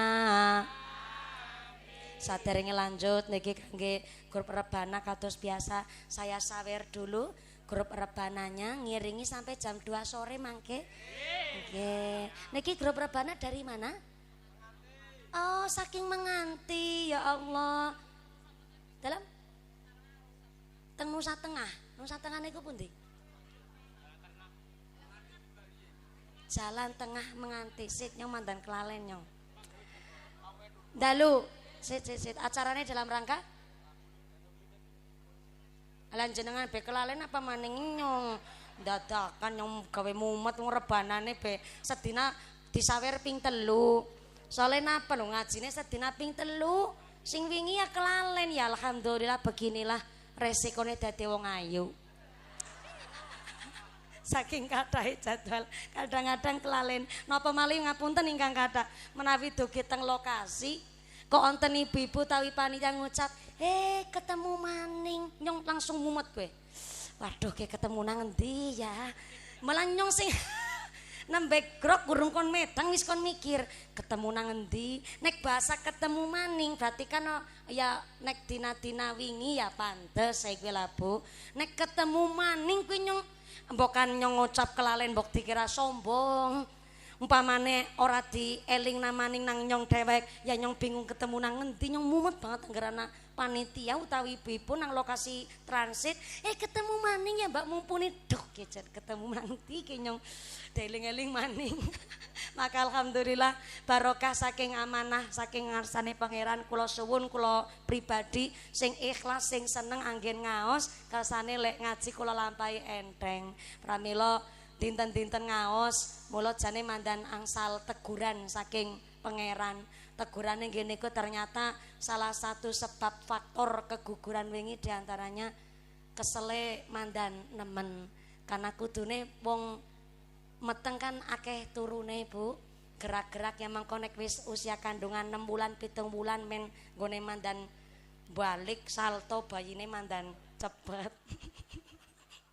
Saderenge lanjut niki kangge grup rebana kados biasa saya sawer dulu grup rebananya ngiringi sampai jam 2 sore mangke. Nggih. Niki grup rebana dari mana? Oh, saking Menganti ya Allah. Dalam teng Nusa Tengah. Nusa Tengah niku pundi? Jalan Tengah Menganti. Sit nyong mandan kelalen nyong. Dalu sit acaranya dalam rangka lan jenengan be kelalen apa maning nyong dadakan nyong gawe mumet rebanane be sedina disawer ping 3 soalnya napa lho ngajine sedina ping 3 sing wingi ya kelalen ya alhamdulillah beginilah resikone dadi wong ayu saking kathah jadwal kadang-kadang kelalen napa malih ngapunten ingkang kathah menawi dugi teng lokasi kok onten ibu-ibu tawi panitia ngucap ketemu maning nyong langsung mumet gue waduh ke ketemu nang endi ya malah nyong sing nembek grok gurung kon medang wis kon mikir ketemu nang endi nek bahasa ketemu maning berarti kan ya nek dina-dina wingi ya pantes saya gue labu nek ketemu maning kuwi nyong mbokan nyong ngucap kelalen mbok dikira sombong umpamane ora dieling namaning nang nyong dewek ya nyong bingung ketemu nang ngendi nyong mumet banget anggarana panitia utawi ibu-ibu nang lokasi transit ketemu maning ya mbak mumpuni duh kejet ketemu nang ndi ki nyong dieling-eling maning maka alhamdulillah barokah saking amanah saking ngarsane pangeran kula suwun kula pribadi sing ikhlas sing seneng anggen ngaos kersane lek ngaji kula lampahi enteng pramila dinten-dinten ngaos mulut jane mandan angsal teguran saking pangeran tegurane nggih niku ternyata salah satu sebab faktor keguguran wingi diantaranya kesele mandan nemen karena kudune wong meteng kan akeh turune Bu gerak-gerak yang mengkonek wis usia kandungan 6 bulan 7 bulan men nggone mandan balik salto bayine mandan cepet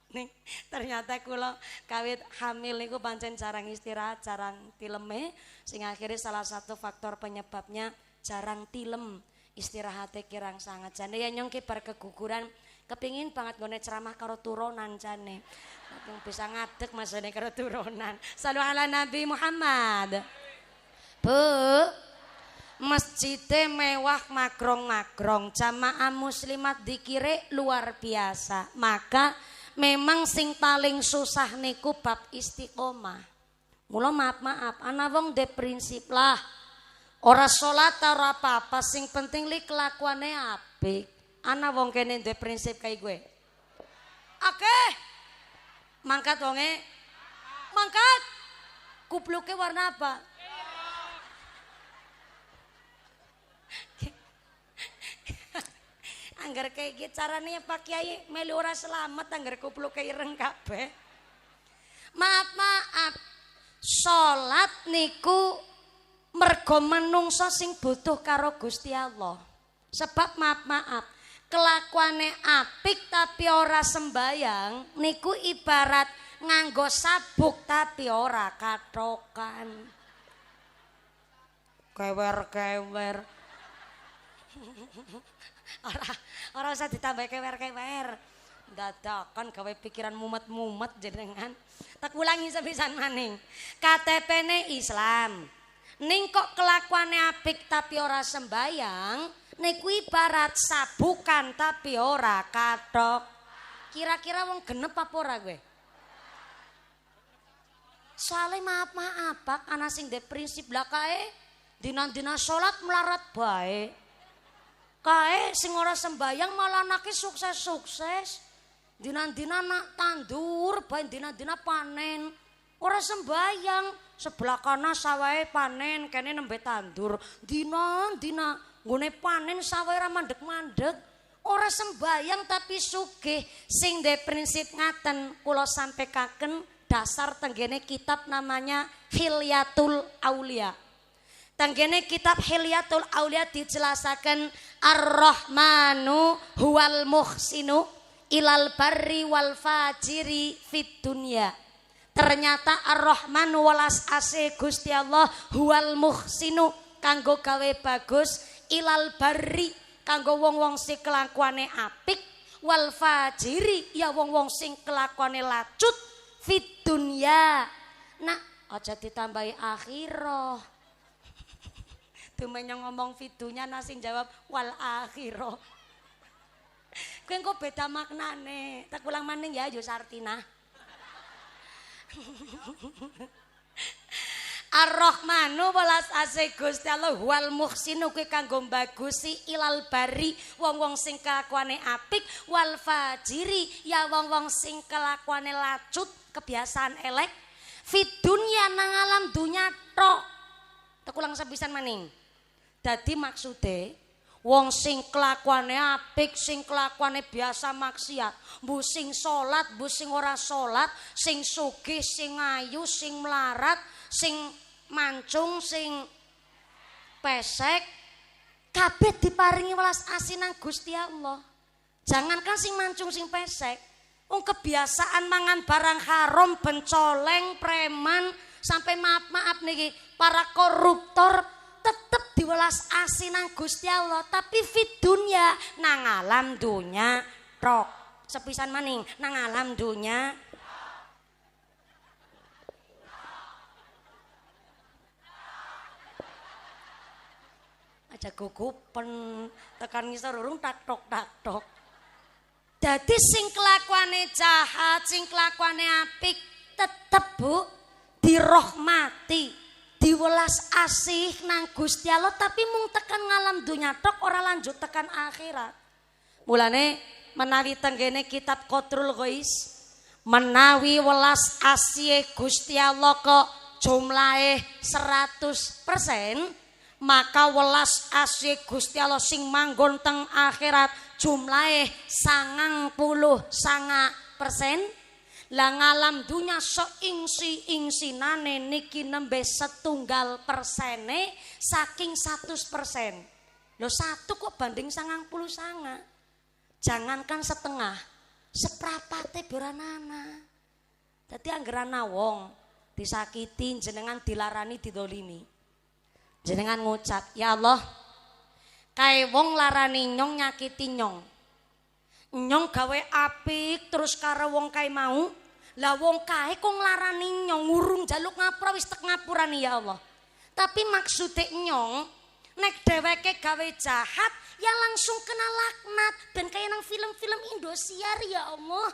nih ternyata kula kawit hamil niku pancen jarang istirahat, jarang tileme sing akhirnya salah satu faktor penyebabnya jarang tilem istirahatnya kirang sangat jane ya nyong bar keguguran kepingin banget gone ceramah karo turunan jane bisa ngadeg masane karo turunan salu ala Nabi Muhammad Bu masjidnya mewah magrong-magrong jamaah muslimat dikire luar biasa maka memang sing paling susah niku bab istiqomah. Mula maaf ana wong de prinsip lah. Ora salat ora apa-apa sing penting li kelakuane apik. Ana wong kene de prinsip kayak gue. Akeh. Mangkat wonge. Mangkat. Kupluke warna apa? Angger kayak gitu caranya Pak Kiai melu ora selamat angger kupluke ireng kabeh. Maaf. Salat niku mergo menungso sing butuh karo Gusti Allah. Sebab maaf, kelakuane apik tapi ora sembayang niku ibarat nganggo sabuk tapi ora katokan. Kewer. Ora usah ditambah kewer. Dadakan gawe pikiran mumet jenengan. Tak ulangi sepisan maning. KTP-ne Islam. Ning kok kelakuane apik tapi ora sembayang, niku ibarat sabukan tapi ora kathok. Kira-kira wong genep apa ora kowe? Soale maaf Pak, ana sing ndek prinsip lah kae dina-dina salat melarat bae. Kae sing ora sembayang malah anake sukses. Dina-dina nak tandur, bae dina-dina panen. Ora sembayang, sebelah kana sawahe panen, kene nembe tandur. Dina-dina nggone panen sawahe ra mandeg-mandeg. Ora sembayang tapi sugih. Sing ndek prinsip ngaten kula sampekaken dasar tenggene kitab namanya Hilyatul Aulia. Tanggene kitab Hilyatul Aulia dijelasaken Ar-Rahmanu huwal muhsinu ilal barri wal fajiri fid dunya. Ternyata Ar-Rahmanu walas ase Gusti Allah huwal muhsinu kanggo gawe bagus ilal barri kanggo wong-wong sing kelakuane apik wal fajiri ya wong-wong sing kelakuane lacut fid dunya. Nah, aja ditambahi akhirah. Dumenya ngomong fidunya nasi jawab wal akhirah. Kowe engko beda maknane. Tak ulang maning ya yo Sartina. Ar-Rahmanu welas asih Gusti Allah wal muhsinu kuwi kanggo bagusi ilal bari wong-wong sing kelakuane apik wal fajiri ya wong-wong sing kelakuane lacut kebiasaan elek fit dunya nang alam dunya tok. Tak ulang sepisan maning. Dadi maksude wong sing kelakuane apik, sing kelakuane biasa maksiat, mbu sing salat, mbu sing ora salat, sing sugih, sing ayu, sing melarat, sing mancung, sing pesek, kabeh diparingi welas asih nang Gusti Allah. Jangankan sing mancung, sing pesek, wong kebiasaan mangan barang haram, bencoleng, preman, sampai maaf niki para koruptor tetep diwelas asih nang Gusti Allah, tapi fit dunya nang alam dunya tok. Sepisan maning nang alam dunya aja gugupen tekan ngisor urung tak tok. Dadi sing kelakuane jahat, sing kelakuane apik tetep Bu dirahmati, diwelas asih nang Gusti Allah, tapi mung tekan ngalam dunya tok ora lanjut tekan akhirat. Mulane menawi tenggene kitab Qatrul Ghais menawi welas asih Gusti Allah kok jumlahe 100%, maka welas asih Gusti Allah sing manggon teng akhirat jumlahe 99%. Lah ngalam dunya seingsi-ingsinane niki nembe 1% saking 100%. Lho 1 kok banding 99. Jangankan setengah, seprapate beranana. Dadi anggerana wong disakiti jenengan dilarani didolimi. Jenengan ngucap, ya Allah, kae wong larani nyong nyakiti nyong. Nyong gawe apik terus karo wong kae mau. Lah wong kae kok nglarani nyong ngurung jaluk ngapura wis tek ngapurani ya Allah. Tapi maksude nyong nek dheweke gawe jahat ya langsung kena laknat ben kaya nang film-film Indosiar ya Allah.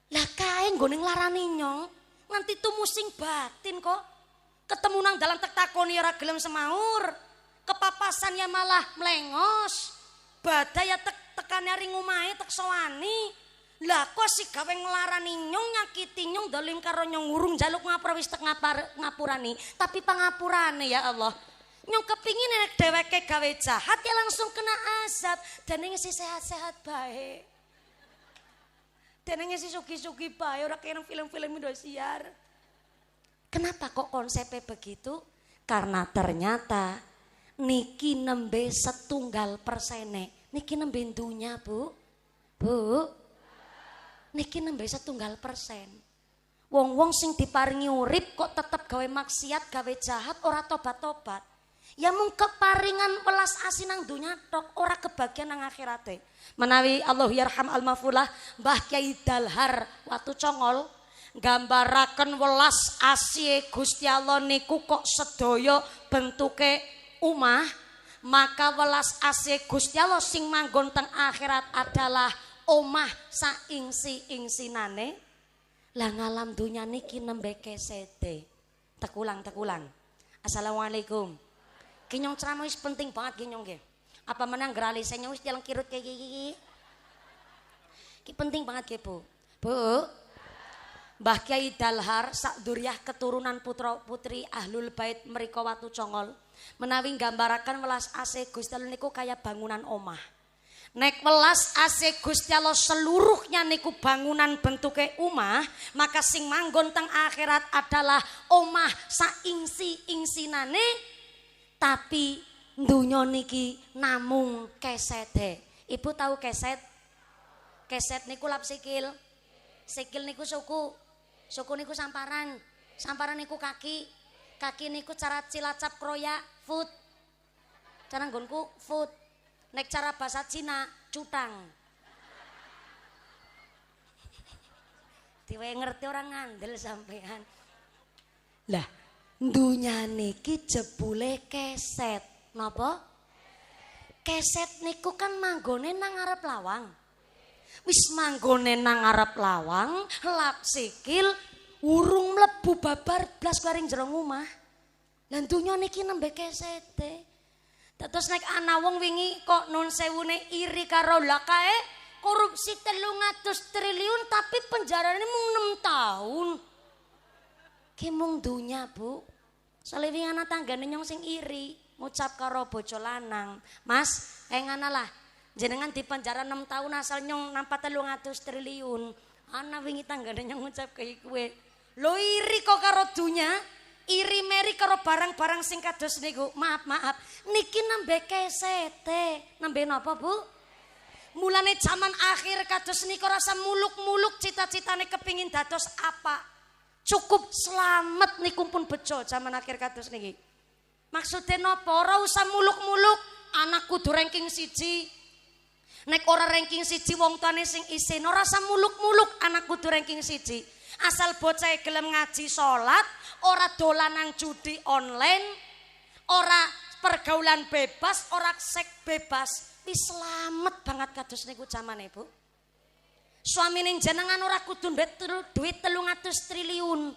Lah kae nggone nglarani nyong nganti tumusing batin kok. Ketemu nang dalam tek takoni ora gelem semaur. Kepapasannya malah melengos. ibadah ya tekane ring omahe tek sowani. Lah kok si gawe nglarani nyong nyakiti nyong dolim karo nyong urung jaluk ngapura wis tek ngapurani. Tapi pangapurane ya Allah. Nyong kepingin nek dheweke gawe jahat ya langsung kena azab. Dene ngisi sehat-sehat bae. Dene ngisi sugi-sugi bae ora kaya film-film Indosiar. Kenapa kok konsepnya begitu? Karena ternyata niki nembe 1%. Niki nembe dunya, Bu. Bu. Niki nembe 1%. Wong-wong sing diparingi urip kok tetep gawe maksiat, gawe jahat, ora tobat-tobat. Ya mung keparingan welas asih nang dunya tok, ora kebagian nang akhirate. Menawi Allah yarham al-mafulah Mbah Kyai Dalhar watu Congol gambaraken welas asih Gusti Allah niku kok sedaya bentuke umah, maka welas asih Gusti Allah sing manggon teng akhirat adalah omah saingsi-ingsinane. Lah ngalam dunya niki nembe kesete. Tekulang. Assalamualaikum. Ki nyong ceramah wis penting banget ki nyong nggih. Apa menang grali saya wis jalan kirut kayak gini. Ki penting banget ki Bu. Bu. Mbah Kyai Dalhar sak duriyah keturunan putra putri Ahlul Bait mriko watu Congol menawi nggambaraken welas asih Gusti Allah niku kaya bangunan omah. Nek welas asih Gusti Allah seluruhnya niku bangunan bentuke omah, maka sing manggon teng akhirat adalah omah saingsi-ingsinane, tapi dunya niki namung kesete. Ibu tahu keset? Keset niku lap sikil. Sikil niku suku. Suku niku samparan. Samparan niku kaki. Kaki niku cara Cilacap kroya foot. Cara nggonku foot. Nek cara bahasa Cina cutang. Diwe ngerti orang ngandel sampean. Lah, dunya niki jebule keset. Napa? Keset niku kan manggone nang ngarep lawang. Wis manggone nang ngarep lawang, lap sikil urung mlebu babar blas garing jero omah. Lah dunya niki nembe kesete. Terus nek ana wong wingi kok nun sewune iri karo lakae korupsi 300 triliun tapi penjarane mung 6 tahun. Ki mung dunya, Bu. Salewing ana tanggane nyong sing iri, ngucap karo bojo lanang, "Mas, ngana lah. Jenengan dipenjara 6 tahun asal nyong nampa 300 triliun." Ana wingi tanggane nyong ngucap kaya kowe. Lho iri kok karo dunya? Iri meri karo barang-barang sing kados niku. Maaf. Niki nembe kesete. Nembe napa, Bu? Mulane zaman akhir kados niku rasa muluk-muluk cita-citane kepingin dados apa. Cukup selamat niku pun bejo zaman akhir kados niki. Maksudnya napa? Ora usah muluk-muluk, anak kudu ranking 1. Nek ora ranking 1 wong tuane sing isin, ora usah muluk-muluk anak kudu ranking 1. Asal bocah gelem ngaji salat, ora dolanan judi online, ora pergaulan bebas, ora seks bebas, wis slamet banget kados niku jamane, Bu. Suamine jenengan ora kudu duit 300 triliun.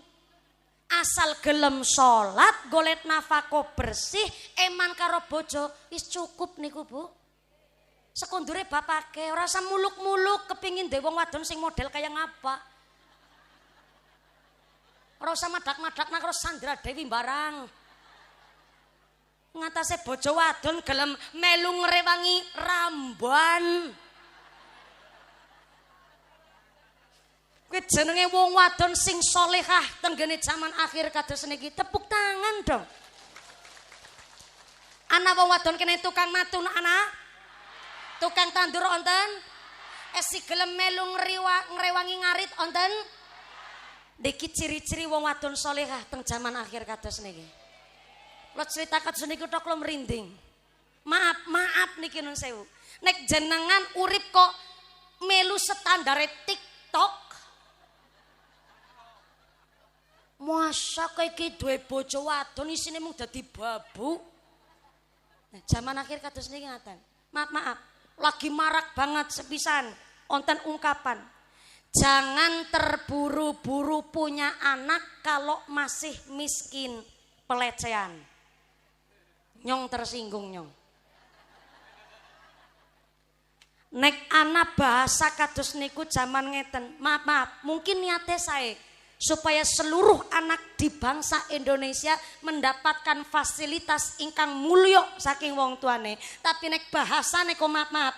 Asal gelem salat, golek nafkah bersih, eman karo bojo, wis cukup niku, Bu. Sekondure bapake ora usah muluk-muluk kepingin dhewe wong wadon sing model kaya ngapa. Ora usah madak-madak nang karo Sandra Dewi barang. Ngatasé bojo wadon gelem melu ngrewangi ramban. Kuwi jenenge wong wadon sing salehah tenggene zaman akhir kados niki. Tepuk tangan dong. Ana wong wadon kene tukang matu ana? Tukang tandur onten? Esi gelem melu ngrewangi ngarit onten? Diki ciri-ciri wong wadon salehah teng zaman akhir kados niki. Kula crita kados niku tok kula merinding. Maaf niki nun sewu. Nek jenengan urip kok melu standare TikTok. Masa iki duwe bojo wadon isine mung dadi babu. Nah, zaman akhir kados niki ngaten. Maaf. Lagi marak banget sepisan onten ungkapan. Jangan terburu-buru punya anak kalau masih miskin pelecehan. Nyong tersinggung nyong. Nek ana bahasa kados niku zaman ngeten. Maaf, mungkin niate saya supaya seluruh anak di bangsa Indonesia mendapatkan fasilitas ingkang mulya saking wong tuane. Tapi nek bahasane kok maaf,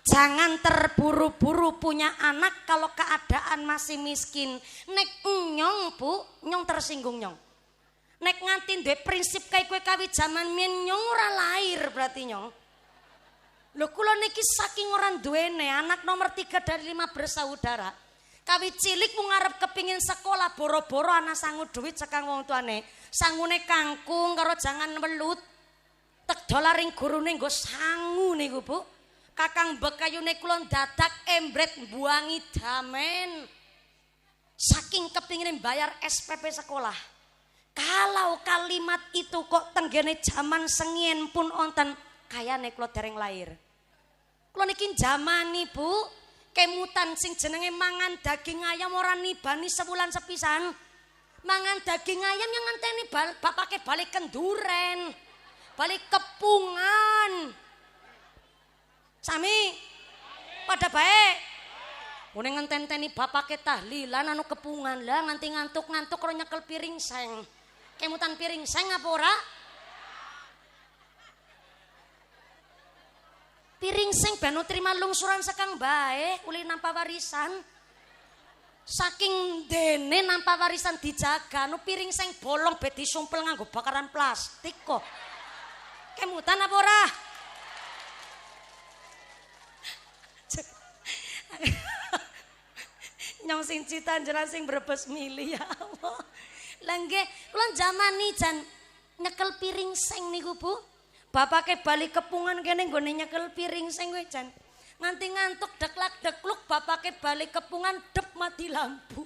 jangan terburu-buru punya anak kalau keadaan masih miskin. Nek nyong Bu, nyong tersinggung nyong. Nek nganti duwe prinsip kae kowe kawit zaman mien nyong ora lahir berarti nyong. Lho kula niki saking ora duwene anak nomor 3 dari 5 bersaudara. Kawit cilik mung ngarep kepingin sekolah boro-boro ana sangu duit sekang wong tuane. Sangune kangkung karo jangan welut. Tek dolaring gurune nggo sangu niku Bu. Kakang bekayune kula dadak embret buangi damen. Saking kepingin bayar SPP sekolah. Kalau kalimat itu kok tenggene zaman sengien pun onten kayane kula dereng lahir. Kula niki jaman Bu. Kemutan sing jenenge mangan daging ayam ora nibani sebulan sepisan. Mangan daging ayam yang ngenteni bapake balik kenduren. Balik kepungan. Sami pada baik. Mune ngenteni bapake tahlilan anu kepungan lah nganti ngantuk-ngantuk karo nyekel piring seng. Kemutan piring seng apa ora? Piring sing ben terima lungsuran sekang bae uli nampa warisan. Saking dene nampa warisan dijaga nu piring sing bolong be disumpel nganggo bakaran plastik kok. Kemutan apa ora? Nyong sing citan jelas sing Brebes mili ya Allah. Lah nggih, kula jamani jan nyekel piring sing niku Bu. Bapake bali kepungan kene nggone nyekel piring sing kowe jan. Nganti ngantuk deklak dekluk bapake bali kepungan dep mati lampu.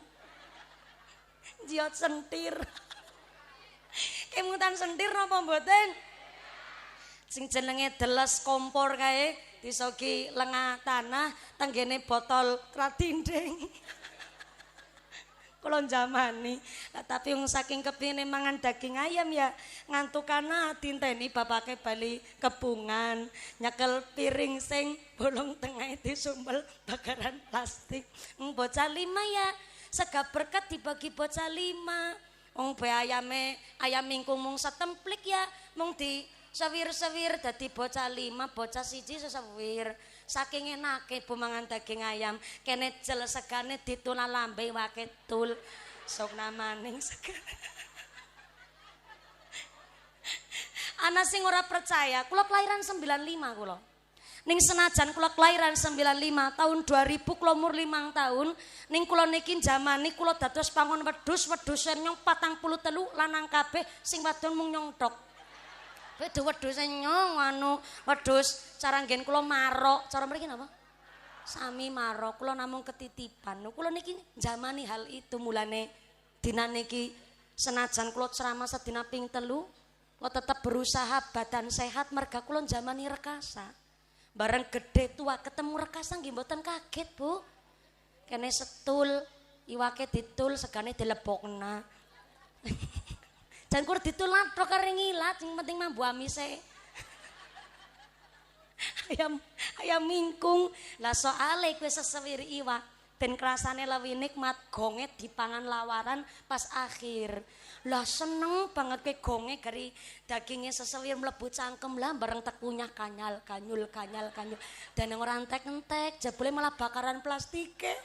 Jiot sentir. Kemutan sentir napa mboten? Sing jenenge deles kompor kae disogi lengah tanah tenggene botol kratinding. Kula jamani, tapi wong saking kepingine mangan daging ayam ya ngantukana dinteni bapake bali kepungan nyekel piring sing bolong tengah disumpel bakaran plastik. Bocah 5 ya sega berkat dibagi bocah 5. Wong be ayam mingkung mung setemplik ya mung di sewir-sewir dadi bocah 5 bocah 1 sesewir. Saking enake Bu mangan daging ayam, kene jel segane dituna lambe wake tul. Sok namaning seger. Ana sing ora percaya, kula kelahiran 95 kula. Ning senajan kula kelahiran 95 tahun 2000 kula umur 5 tahun, ning kula niki jamani kula dados pangon wedhus nyong 43 lanang kabeh sing wadon mung nyong tok. Beda wedhus nyong anu wedhus cara nggen kula marok, cara mriki napa? Sami marok, kula namung ketitipan. Kula niki jamani hal itu mulane dina niki senajan kula ceramah sedina ping 3, kula tetep berusaha badan sehat merga kula jamani rekasa. Bareng gede tua ketemu rekasa nggih mboten kaget, Bu. Kene setul, iwake ditul, segane dilebokna. Jan kur ditulat tok kare ngilat sing penting mambu amise. ayam mingkung. Lah soale kowe sesewir iwak ben krasane luwih nikmat gonge dipangan lawaran pas akhir. Lah seneng banget kowe gonge gari daginge sesewir mlebu cangkem lah bareng tekunyah kanyal. Dan yang ora entek-entek jebule malah bakaran plastike.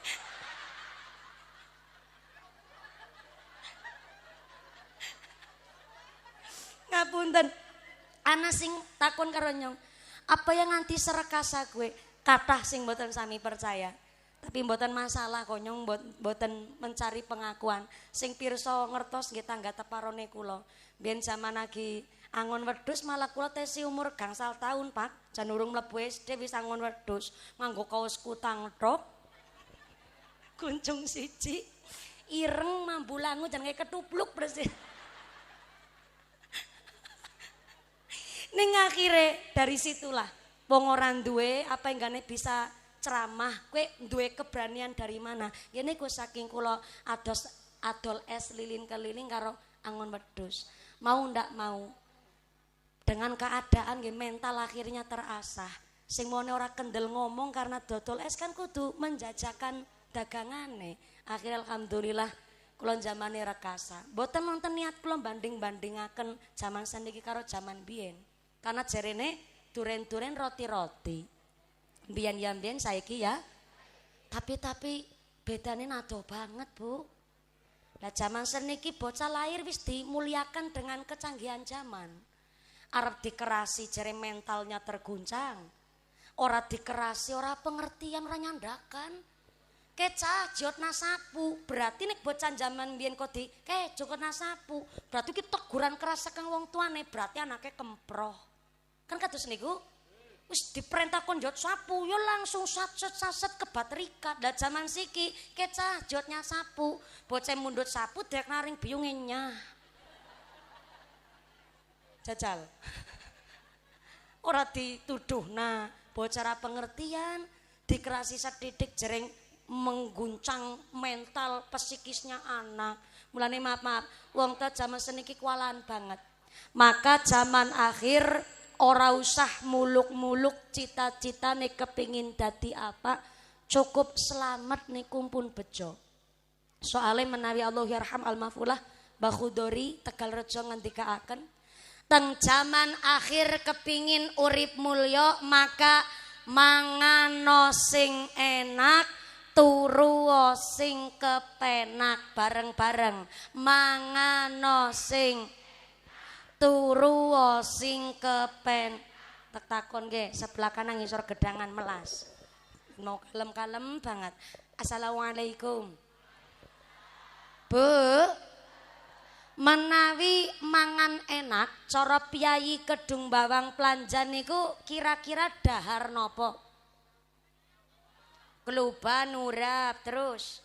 Ngapunten, ana sing takon karo nyong, apa yang nganti serekasa gue? Kathah sing mboten sami percaya. Tapi mboten masalah kok nyong mboten mencari pengakuan. Sing pirsa ngertos nggih tangga teparone kula. Biyen zaman lagi angon wedhus malah kula tesi umur gangsal tahun, Pak. Jan urung mlebu SD wis angon wedhus, nganggo kaos kutang tok. Kunjung siji. Ireng mambu langu jan kaya ketupluk bersih. Ning akhire dari situlah wong ora duwe apa enggane bisa ceramah, kowe duwe keberanian dari mana? Ngene ku saking kula adol es lilin keliling karo angon wedhus. Mau ndak mau dengan keadaan nggih mental akhirnya terasah. Sing mone ora kendel ngomong karena dodol es kan kudu menjajakan dagangane. Akhirnya alhamdulillah kula zamane rekasa. Mboten wonten niat kula banding-bandingaken zaman saniki karo zaman biyen. Karena jarene duren-duren roti-roti. Biyen ya biyen saiki ya. Tapi bedane nado banget, Bu. Lah zaman seniki bocah lahir wis dimuliakan dengan kecanggihan zaman. Arep dikerasi jare mentalnya terguncang. Ora dikerasi, ora pengertian, ora nyandakan. Kecah jot nasapu, berarti nek bocah zaman biyen kok di jot nasapu, berarti ki teguran keras saking wong tuane, berarti anake kemproh. Kan kados niku wis diperintah kon jot sapu, yo langsung saset kebat rikat. Lah zaman siki kecah jotnya sapu, bocah mundut sapu dek naring biyunge nyah. Jajal. Ora dituduhna bocah ra pengertian, dikerasi sedidik jereng mengguncang mental psikisnya anak. Mulane maaf, wong ta zaman seniki kualan banget. Maka zaman akhir ora usah muluk-muluk cita-citane kepingin dadi apa, cukup selamat niku pun bejo. Soale menawi Allah yarham al-mafulah Mbah Khudori Tegalrejo ngendikaaken, teng zaman akhir kepingin urip mulya maka mangano sing enak turu sing kepenak bareng-bareng. Mangano sing turu sing kepen. Tak takon nggih sebelah kanan ngisor gedangan melas. Mau kalem-kalem banget. Assalamualaikum. Bu, menawi mangan enak cara piyayi Kedung Bawang Planjan niku kira-kira dahar napa? Keluban urap terus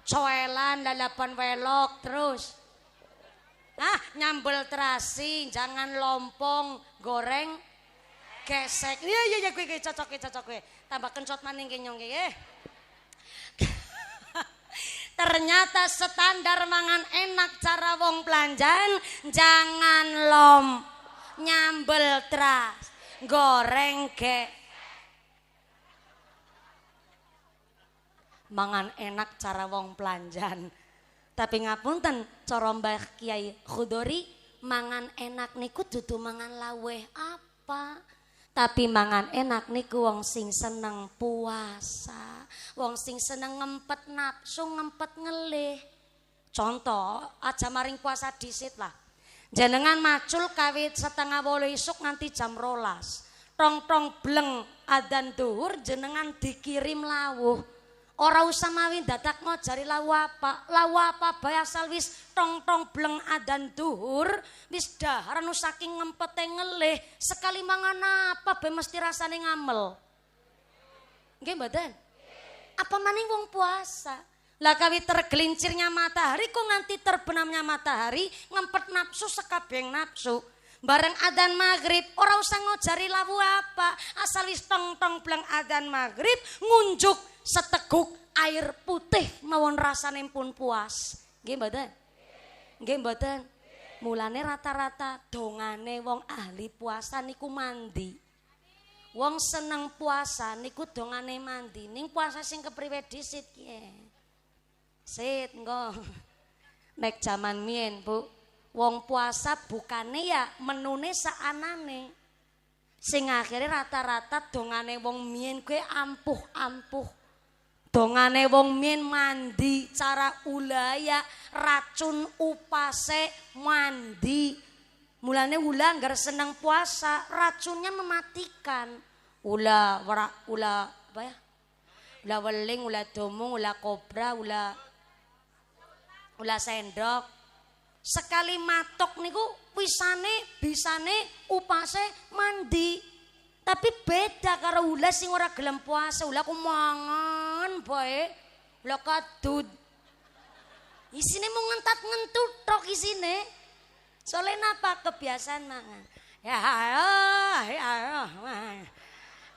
coelan lalapan welok terus nyambel terasi, jangan lompong, goreng gesek. Iya gue cocok tambah kencot maning kenyong nggih. Ternyata standar mangan enak cara wong Planjan, jangan nyambel teras, goreng mangan enak cara wong Planjan. Tapi ngapunten cara Mbah Kiai Khudori, mangan enak niku dudu mangan laweh apa, tapi mangan enak niku wong sing seneng puasa, wong sing seneng ngempet nafsu, ngempet ngelih. Contoh aja maring puasa disit lah, jenengan macul kawit 7:30 isuk nganti jam 12, tong bleng adzan duhur jenengan dikirim lawuh. Ora usah mawi dadak mau jari lawu apa bae asal wis tong bleng adzan duhur wis dahar anu saking ngempete ngelih, sekali mangan apa bae mesti rasane ngamel. Nggih mboten? Apa maning wong puasa. Lah kawi tergelincirnya matahari kok nganti terbenamnya matahari ngempet nafsu sekabeng nafsu. Bareng adzan maghrib ora usah ngojari lawu apa, asal wis tong bleng adzan maghrib ngunjuk seteguk air putih mawon rasane pun puas. Nggih mboten? Nggih mboten? Mulane rata-rata dongane wong ahli puasa niku mandi. Wong seneng puasa niku dongane mandi. Ning puasa sing kepriwe disit kiye? Sit engko. Nek jaman mien, Bu, wong puasa bukane ya menune saanane. Sing akhire rata-rata dongane wong mien kuwi ampuh-ampuh. Dongane wong mien mandi cara ulaya, racun upase mandi. Mulane ula anggar seneng puasa, racunnya mematikan. Ula apa ya? Ula weling, ula domong, ula kobra, ula sendok. Sekali matok niku bisane upase mandi. Tapi beda karo ulah sing ora gelem puasa. Ulah ku mangan bae. Ulah kadut. Isine mung ngentat-ngentut tok isine. Soale napa kebiasaan mangan. Ya.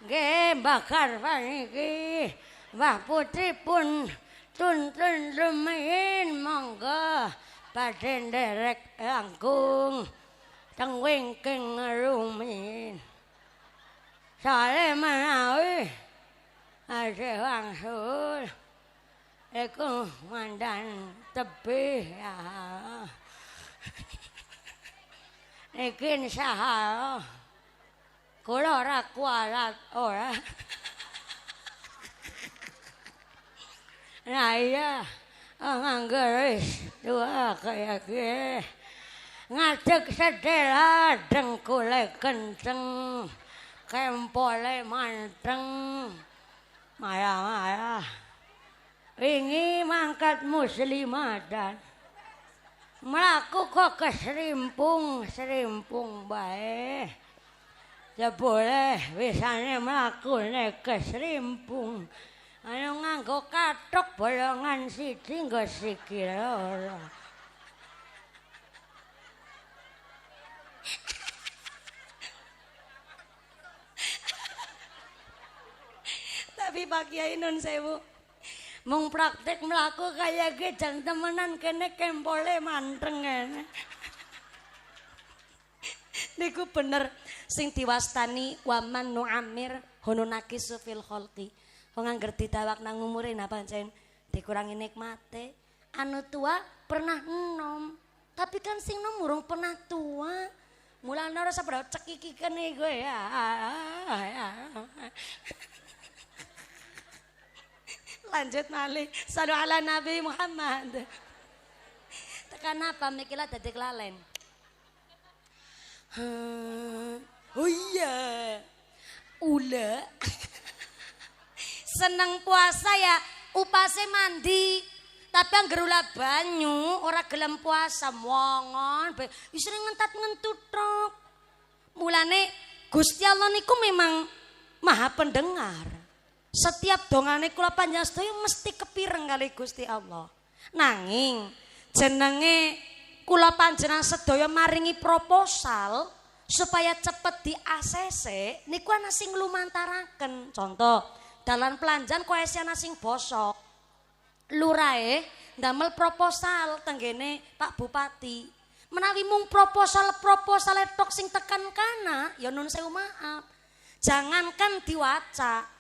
Nggih bakar paniki. Mbah Putri pun tuntun rumiyin monggo badhe nderek langkung. teng wingking ngerumin sale menawi ade wangsul iku mandan tebih ya iki saha kula ora kualat ora nah iya ngangger dua kayak gue ngadeg sedela dengkule kenceng kempole manteng maya wingi mangkat muslimadan mlaku kok keserimpung bae jebule wisane mlaku nek keserimpung anu nganggo kathok bolongan siji nggo sikil ora. Tapi Pak Kiai nun sewu mung praktek mlaku kaya ge jang temenan kene kempole manteng ngene. Niku bener sing diwastani waman nu'amir hununakisu fil khalqi. Wong angger ditawak nang umure napa pancen dikurangi nikmate. Anu tua pernah enom, tapi kan sing nom urung pernah tua. Mulane ora sabra cekiki kene kowe ya. Lanjut malih sallu ala Nabi Muhammad. Tekan apa mikirlah dadi kelalen. Oh iya. Ula. Seneng puasa ya upase mandi. Tapi angger ulah banyu ora gelem puasa mongon isine ngentat-ngentut tok. Mulane Gusti Allah niku memang Maha Pendengar. Setiap dongane kula panjenengan sedaya mesti kepireng kali Gusti Allah. Nanging jenenge kula panjenengan sedaya maringi proposal supaya cepet di ACC niku ana sing lumantaraken. Contoh, dalan pelanjan kok ana sing bosok. Lurahe ndamel proposal tenggene Pak Bupati. Menawi mung proposal tok sing tekan kana, ya nun sewu maaf. Jangankan diwaca.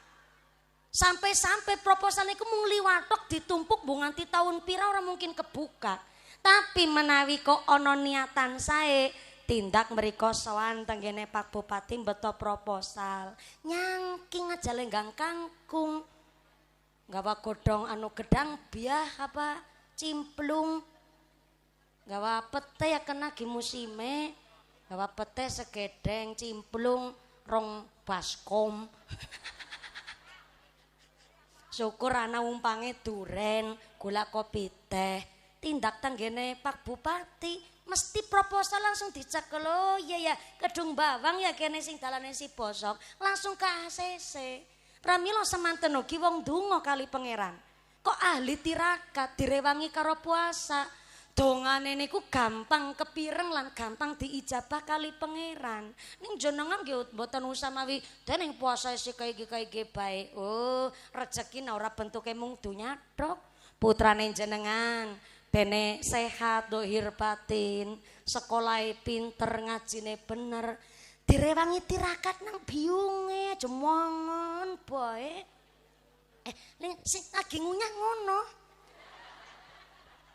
Sampai proposal niku mung liwatok ditumpuk bu nganti tahun pira ora mungkin kebuka. Tapi menawi kok ana niatan sae tindak mriko sowan tenggene Pak Bupati beto proposal. Nyangking aja lenggang kangkung. Gawa godhong anu gedang biah apa cimplung. Gawa pete ya kena gi musime. Gawa pete segedeng cimplung rong baskom. Syukur ana umpange duren, gula kopi teh. Tindak tenggene Pak Bupati mesti proposal langsung dicekel. Oh iya ya, kedung bawang ya kene sing dalane si bosok langsung ke ACC. Pramila semanten ugi wong donga kali pangeran. Kok ahli tirakat direwangi karo puasa. Dongane niku gampang kepireng lan gampang diijabah kali pangeran. Ning jenengan nggih mboten usah mawi dening puasa sik kaya bae. Oh, rezekine ora bentuke mung donya tok. Putrane jenengan dene sehat dohir batin, sekolahe pinter, ngajine bener. Direwangi tirakat nang biunge jemongon bae. Ning sing lagi ngunyah ngono.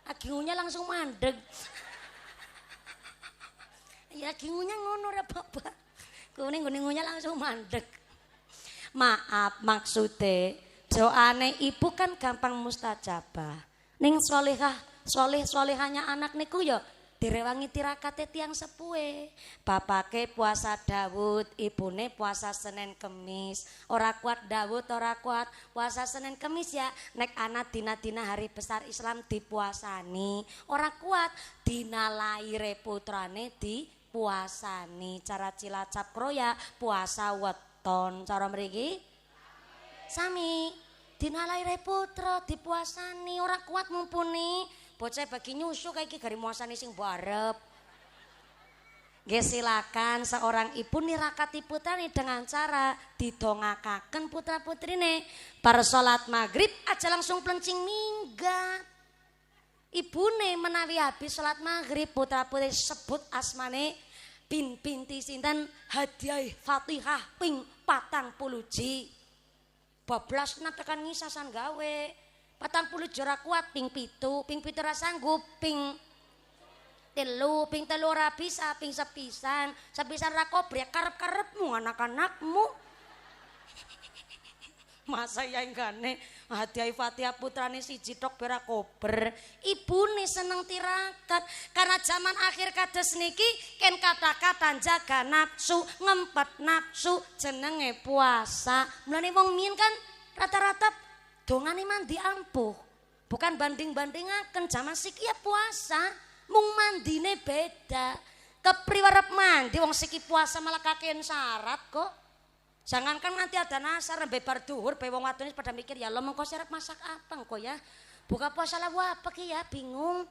Lagi ngunyah langsung mandeg. Ya lagi ngunyah ngono ora apa-apa. Kuning ngunyah langsung mandeg. Maaf maksude doane ibu kan gampang mustajabah. Ning solehahnya anak niku ya direwangi tirakate tiang sepuhe. Bapake puasa Daud, ibune puasa Senin Kemis. Ora kuat Daud, ora kuat puasa Senin Kemis ya. Nek ana dina-dina hari besar Islam dipuasani. Ora kuat dina laire putrane dipuasani. Cara Cilacap kroya puasa weton. Cara mriki sami dina laire putra dipuasani. Ora kuat mumpuni bocah bagi nyusu kayak iki gari muasane sing barep. Nggih silakan seorang ibu nirakati putrane dengan cara didongakaken putra-putrine. Bar salat maghrib aja langsung plencing minggat. Ibune menawi habis salat maghrib putra-putri sebut asmane binti sinten hadiah Fatihah ping 40 bablas tekan ngisasan gawe 40 ora kuat ping 7 ora sanggup ping 3 ping 3 ora bisa ping sepisan ra kobrek karep-karepmu anak-anakmu masa ya enggane hadiah Fatihah putrane siji tok bera kober ibune seneng tirakat karena zaman akhir kados niki ken kata-kata jaga nafsu ngempet nafsu jenenge puasa mulane wong mien kan rata-rata dongane mandi ampuh bukan banding-bandingaken zaman siki ya puasa mung mandine beda kepriwarep mandi wong siki puasa malah kakean syarat kok. Jangankan nanti ada nasar bebar duhur be wong wadon pada mikir ya lo mengko serep masak apa engko ya. Buka puasa lah apa ki ya bingung.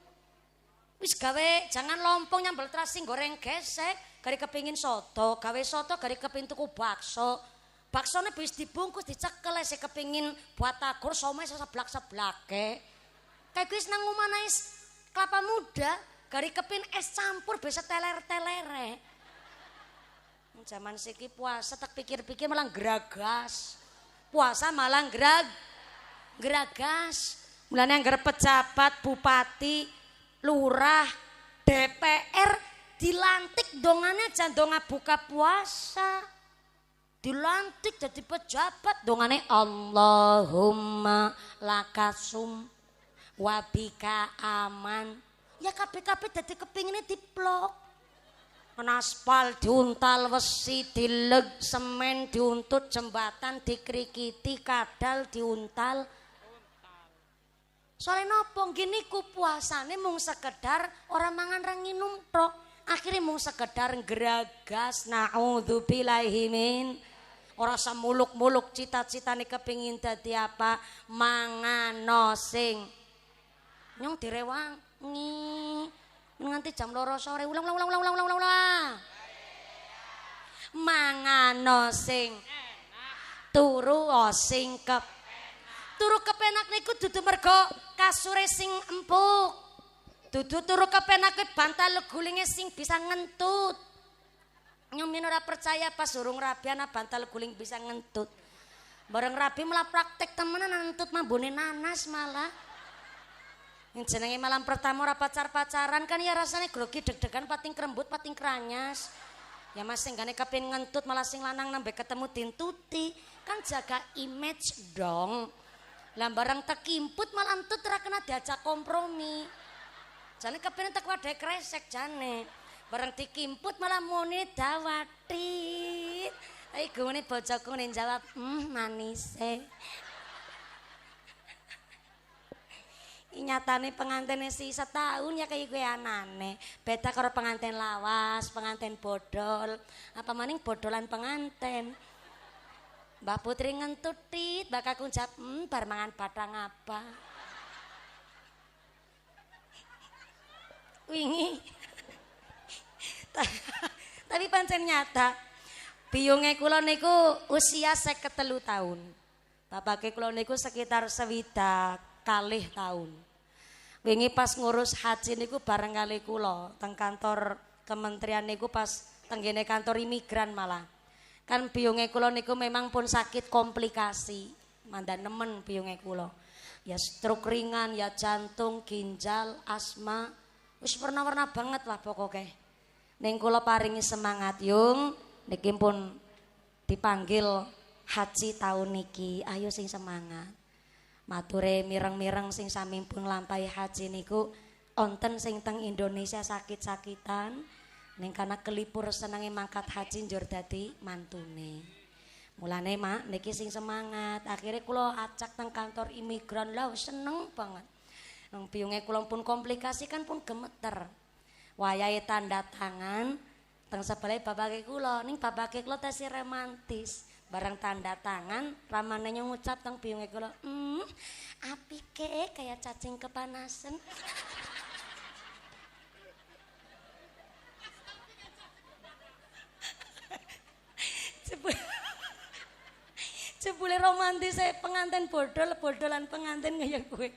Wis gawe jangan lompong nyambel terasi goreng gesek, gari kepingin soto, gawe soto gari kepingin tuku bakso. Baksone wis dibungkus dicekel sing kepingin buat tagur somai seblak-seblake. Kayak wis nang omah kelapa muda, gari kepingin es campur bisa teler-telere. Zaman siki puasa tak pikir-pikir malah geragas. Puasa malah geragas. Mulane anggar pejabat, bupati, lurah, DPR dilantik dongane jan donga buka puasa. Dilantik jadi pejabat dongane Allahumma lakasum wabika aman. Ya kabeh-kabeh dadi kepingine diplok. Aspal diuntal wesi dileg semen diuntut jembatan dikrikiti kadal diuntal soalnya nopo gini ku puasane mung sekedar orang mangan ra nginum tok akhirnya mung sekedar geragas naudzubillahi min ora samuluk-muluk cita-citane kepingin dadi apa mangan sing nyong direwangi nganti jam 2 sore ulang mangano sing turu sing turu kepenak niku dudu mergo kasure sing empuk dudu turu kepenak bantal gulinge sing bisa ngentut nyumin ora percaya pas urung rabi ana bantal guling bisa ngentut bareng rabi malah praktek temenan ngentut mambune nanas malah yang jenenge malam pertama ora pacaran kan ya rasanya grogi deg-degan pating kerembut pating keranyas ya mas senggane kepin ngentut malah sing lanang nambah ketemu tintuti kan jaga image dong lah barang tekimput malah entut ora kena diajak kompromi jane kepin tek wadah kresek jane barang dikimput malah muni dawatit ayo gone bojoku ning jawab manise nyatane pengantene si setahun ya kayak gue anane beda karo pengantin lawas pengantin bodol apa maning bodolan pengantin Mbak Putri ngentutit bakal kuncap bar mangan padang apa wingi tapi pancen nyata biyunge kula niku usia 53 tahun bapake kula niku sekitar 20 kalih tahun. Wingi pas ngurus haji niku bareng kali kula teng kantor kementerian niku pas tenggene kantor imigran malah. Kan biyunge kula niku memang pun sakit komplikasi. Mandan nemen biyunge kula. Ya stroke ringan, ya jantung, ginjal, asma. Wis warna-warna banget lah pokoknya. Ning kula paringi semangat yung niki pun dipanggil haji tahun niki. Ayo sing semangat. Mature mireng-mireng sing samimpun lampahi haji niku onten sing teng Indonesia sakit-sakitan ning kana kelipur senenge mangkat haji njur dadi mantune. Mulane mak niki sing semangat. Akhirnya kula acak teng kantor imigran lah seneng banget. Nang biyunge kula pun komplikasi kan pun gemeter. Wayahe tanda tangan teng sebelah babake kula ning babake kula tasih romantis. Barang tanda tangan ramane ngucap teng biyunge kula apike kayak cacing kepanasan jebule romantis pengantin bodolan pengantin kayak gue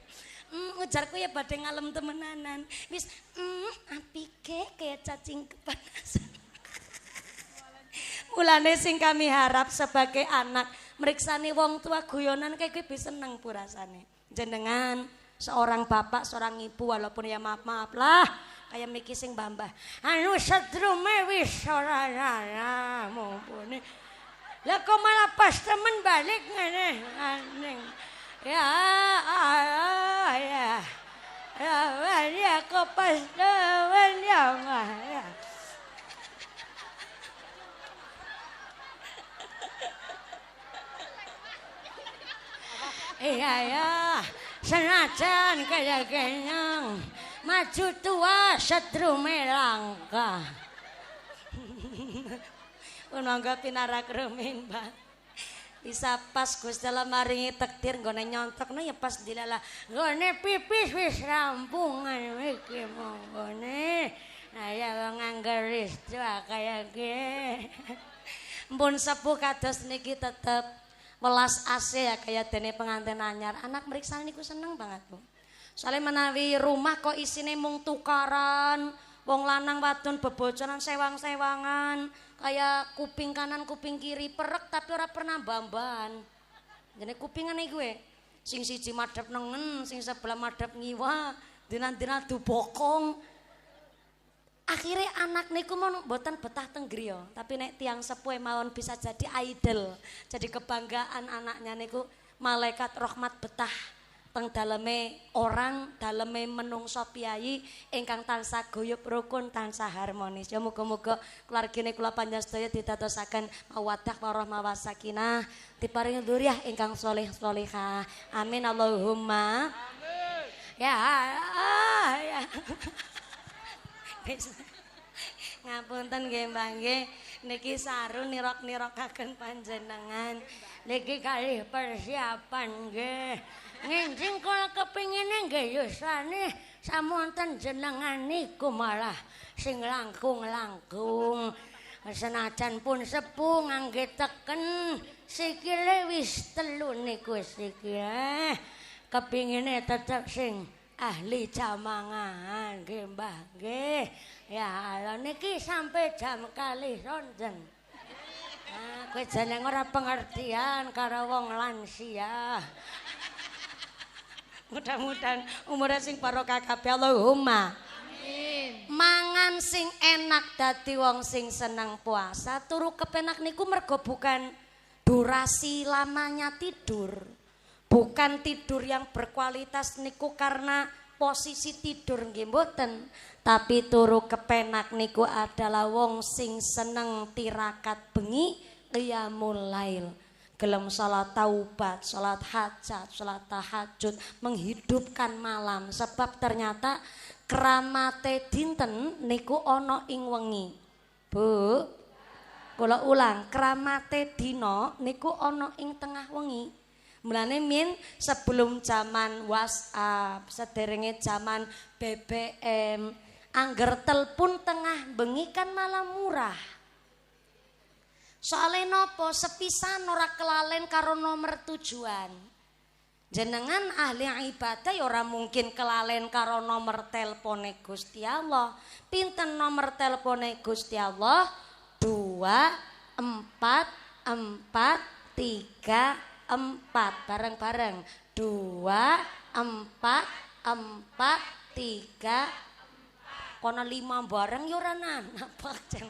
ujarku ya badhe ngalem temenanan wis apike kayak cacing kepanasan Mulane sing kami harap sebagai anak meriksani wong tua guyonan kayak gue bisa seneng purasane. Jenengan seorang bapak, seorang ibu walaupun ya maaf lah kayak miki sing mbah. Anu sedrume wis ora mumpuni. Lah kok malah pas temen balik ngene aneh. Ya ya kok pas temen ya. Iya ya, senajan kaya kenyang, maju tua setrume langka. Unangga pinarak remin bang. Bisa pas Gusti Allah maringi takdir nggone nyontokno ya pas dilala. Nggone pipis wis rampungan iki monggone. Nah ya wong angger restu kaya ge. Mpun sepuh kados niki tetep welas AC ya kayak dene pengantin anyar. Anak meriksa niku seneng banget Bu. Soalnya menawi rumah kok isine mung tukaran, wong lanang wadon bebocoran sewang-sewangan, kayak kuping kanan kuping kiri perek tapi ora pernah bamban. Jadi kupingane gue, sing siji madhep nengen, sing sebelah madhep ngiwa, dinan-dinan dubokong. Akhirnya anak niku mau mboten betah teng griya, tapi nek tiang sepuh mawon bisa jadi idol, jadi kebanggaan anaknya niku malaikat rahmat betah teng daleme orang, daleme menungso piyayi ingkang tansah guyub rukun tansah harmonis. Ya muga-muga keluargane kula panjenengan sedaya ditadosaken mawaddah warahmah wasakinah, diparingi dzurriyyah ingkang sholih sholihah. Amin Allahumma. Amin. Ya. Ngapunten nggih Mbah nggih, niki saru nirok-nirokaken panjenengan. Niki kalih persiapan nggih. Nginjing kula kepingine nggih yusane samonten jenengan niku malah sing langkung-langkung. Senajan pun sepuh ngangge teken sikile wis telu niku sikile. Kepingine tetep sing ahli jamangan nggih Mbah nggih. Ya lho niki sampai jam kalih ronjen. Nah, kowe jeneng ora pengertian karo wong lansia. Mudah-mudahan umure sing barokah kabeh Allahumma. Amin. Mangan sing enak dadi wong sing seneng puasa. Turu kepenak niku mergo bukan durasi lamanya tidur. Bukan tidur yang berkualitas niku karena posisi tidur nggih mboten, tapi turu kepenak niku adalah wong sing seneng tirakat bengi qiyamul lail, gelem salat taubat, salat hajat, salat tahajud, menghidupkan malam sebab ternyata keramate dinten niku ana ing wengi. Bu, kula ulang, keramate dina niku ana ing tengah wengi. Mulane min sebelum zaman WhatsApp, sederenge zaman BBM, angger telepon tengah bengi kan malah murah. Soale nopo sepisan ora kelalen karo nomor tujuan. Jenengan ahli ibadah ya ora mungkin kelalen karo nomor telpone Gusti Allah. Pinten nomor telpone Gusti Allah? 2 4 4 3 4 bareng-bareng 2 4 4 3 kono 5 bareng ya ora napak jeng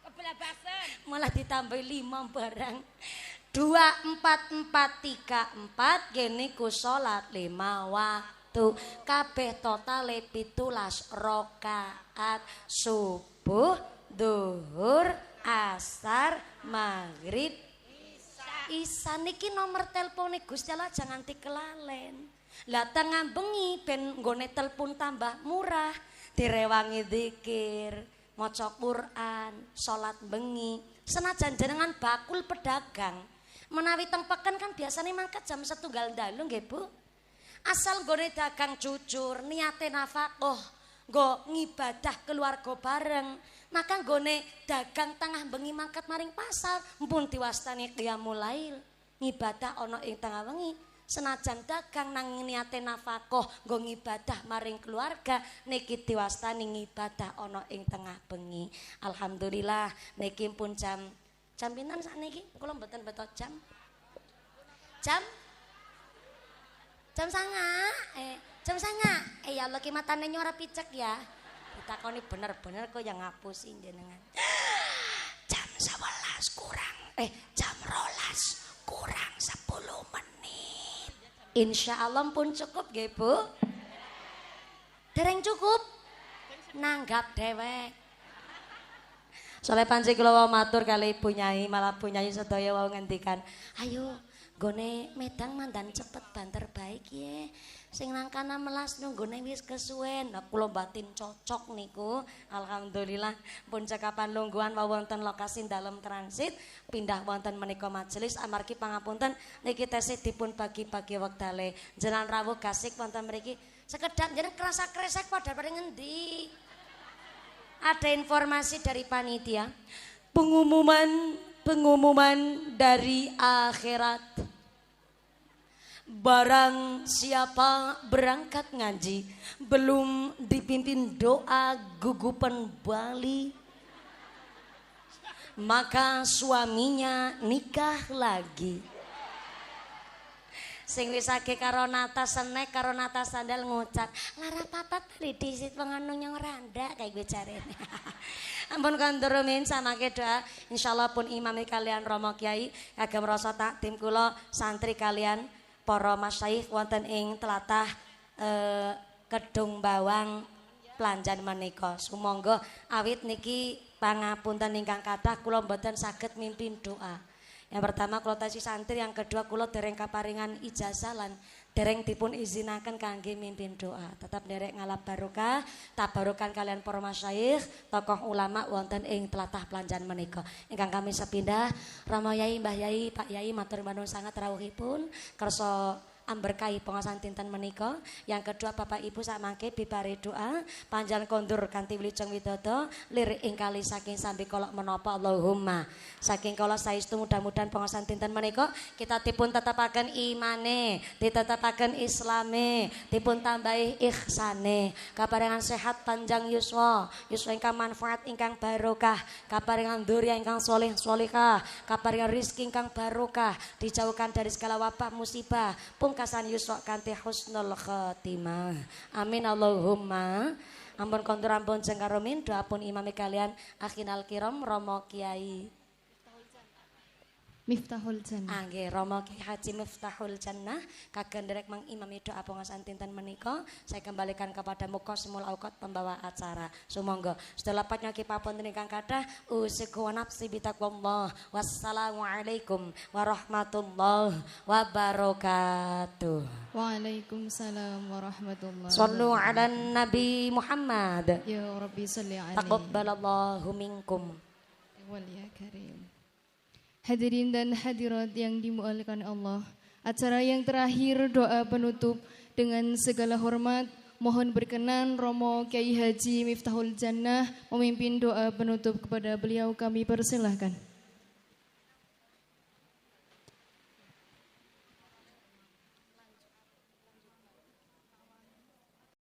kebelabasan malah ditambah 5 bareng 2 4 4 3 4 gene ku salat 5 waktu kabeh totale 17 rakaat subuh zuhur asar maghrib Isa niki nomor telpone Gusti Allah jangan dikelalen. Lah tengah bengi ben nggone telepon tambah murah, direwangi zikir, maca Quran, salat bengi. Senajan jenengan bakul pedagang, menawi tempeken kan biasanya mangkat jam 1 dalu nggih Bu. Asal nggone dagang jujur, niate nafkah, nggo ngibadah keluarga bareng. Maka nggone dagang tengah bengi mangkat maring pasar mpun diwastani qiyamul lail ngibadah ana ing tengah wengi Senajan dagang nang niate nafkah nggo ngibadah maring keluarga niki diwastani ngibadah ana ing tengah bengi. Alhamdulillah niki pun jam pinten sakniki? Kula mboten beto jam. Jam sanga. Jam sanga. Ya Allah ki matane nyora picek ya. Ditakoni bener-bener kok yang ngapusi jenengan. Jam 11 kurang. Jam 12 kurang 10 menit. Insya Allah pun cukup nggih Bu. Dereng cukup. Nanggap dewek. Soale panci kula wau matur kali Ibu Nyai, malah Bu Nyai sedaya wau ngendikan, "Ayo gone medang mandan cepet banter baik ye. Sing nang kana melas nunggone wis kesuwen." Nah, kula batin cocok niku. Alhamdulillah pun cekapan lungguhan wonten lokasi dalem transit pindah wonten menika majelis amargi pangapunten niki tesih dipun bagi-bagi wektale. Jenengan rawuh gasik wonten mriki sekedap jeneng kerasa kresek pada pada ngendi. Ada informasi dari panitia. Pengumuman dari akhirat. Barang siapa berangkat ngaji belum dipimpin doa gugupan Bali, maka suaminya nikah lagi. Sing wis age karo nata senek karo nata sandal ngucap lara papat tadi disit penganu nyong randa kayak gue carene. Ampun kanturumin samake doa insyaallah pun imami kalian Romo Kiai kagem rasa takdim kula santri kalian para masyayikh wonten ing tlatah Kedung Bawang Planjan menika. Sumangga awit niki pangapunten ingkang kathah kula mboten saged mimpin doa. Yang pertama kula tasih santri, yang kedua kula dereng kaparingan ijazah lan dereng dipun izinaken kangge mimpin doa. Tetap derek ngalap barokah, tabarukan kalian para masyayikh, tokoh ulama wonten ing tlatah Planjan menika. Ingkang kami sepindah Rama Yai, Mbah Yai, Pak Yai matur nuwun sangat rawuhipun kersa amberkahi pengawasan dinten menika. Yang kedua Bapak Ibu sakmangke bibare doa panjang kondur kanthi wilujeng widodo lirik ing kali saking sambi kolok menapa Allahumma saking kala saestu mudah-mudahan pengawasan dinten menika kita dipun tetapaken imane, ditetapaken islame, dipun tambahi ihsane, kaparingan sehat panjang yuswa ingkang manfaat ingkang barokah, kaparingan dzurriyyah ingkang sholih sholihah, kaparingan rezeki ingkang barokah, dijauhkan dari segala wabah musibah, pungkasan yuswa kanthi husnul khotimah. Amin Allahumma. Ampun kondur ampun jengkaromin doa pun imami kalian akhinal kiram Romo Kiai Miftahul Jannah. Nggih, Romo Kiai Haji Miftahul Jannah kagem derek mangimami doa pengawasan dinten menika. Saya kembalikan kepada Muqasimul Auqat pembawa acara. Sumangga setelah patnya kipapunten ingkang kathah usiku wa nafsi bitaqwallah. Wassalamualaikum warahmatullahi wabarakatuh. Waalaikumsalam warahmatullahi wabarakatuh. Shallu ala Nabi Muhammad. Ya Rabbi salli alaihi. Taqabbalallahu minkum. Wal ya karim. Hadirin dan hadirat yang dimuliakan Allah, acara yang terakhir doa penutup dengan segala hormat mohon berkenan Romo Kiai Haji Miftahul Jannah memimpin doa penutup. Kepada beliau kami persilahkan.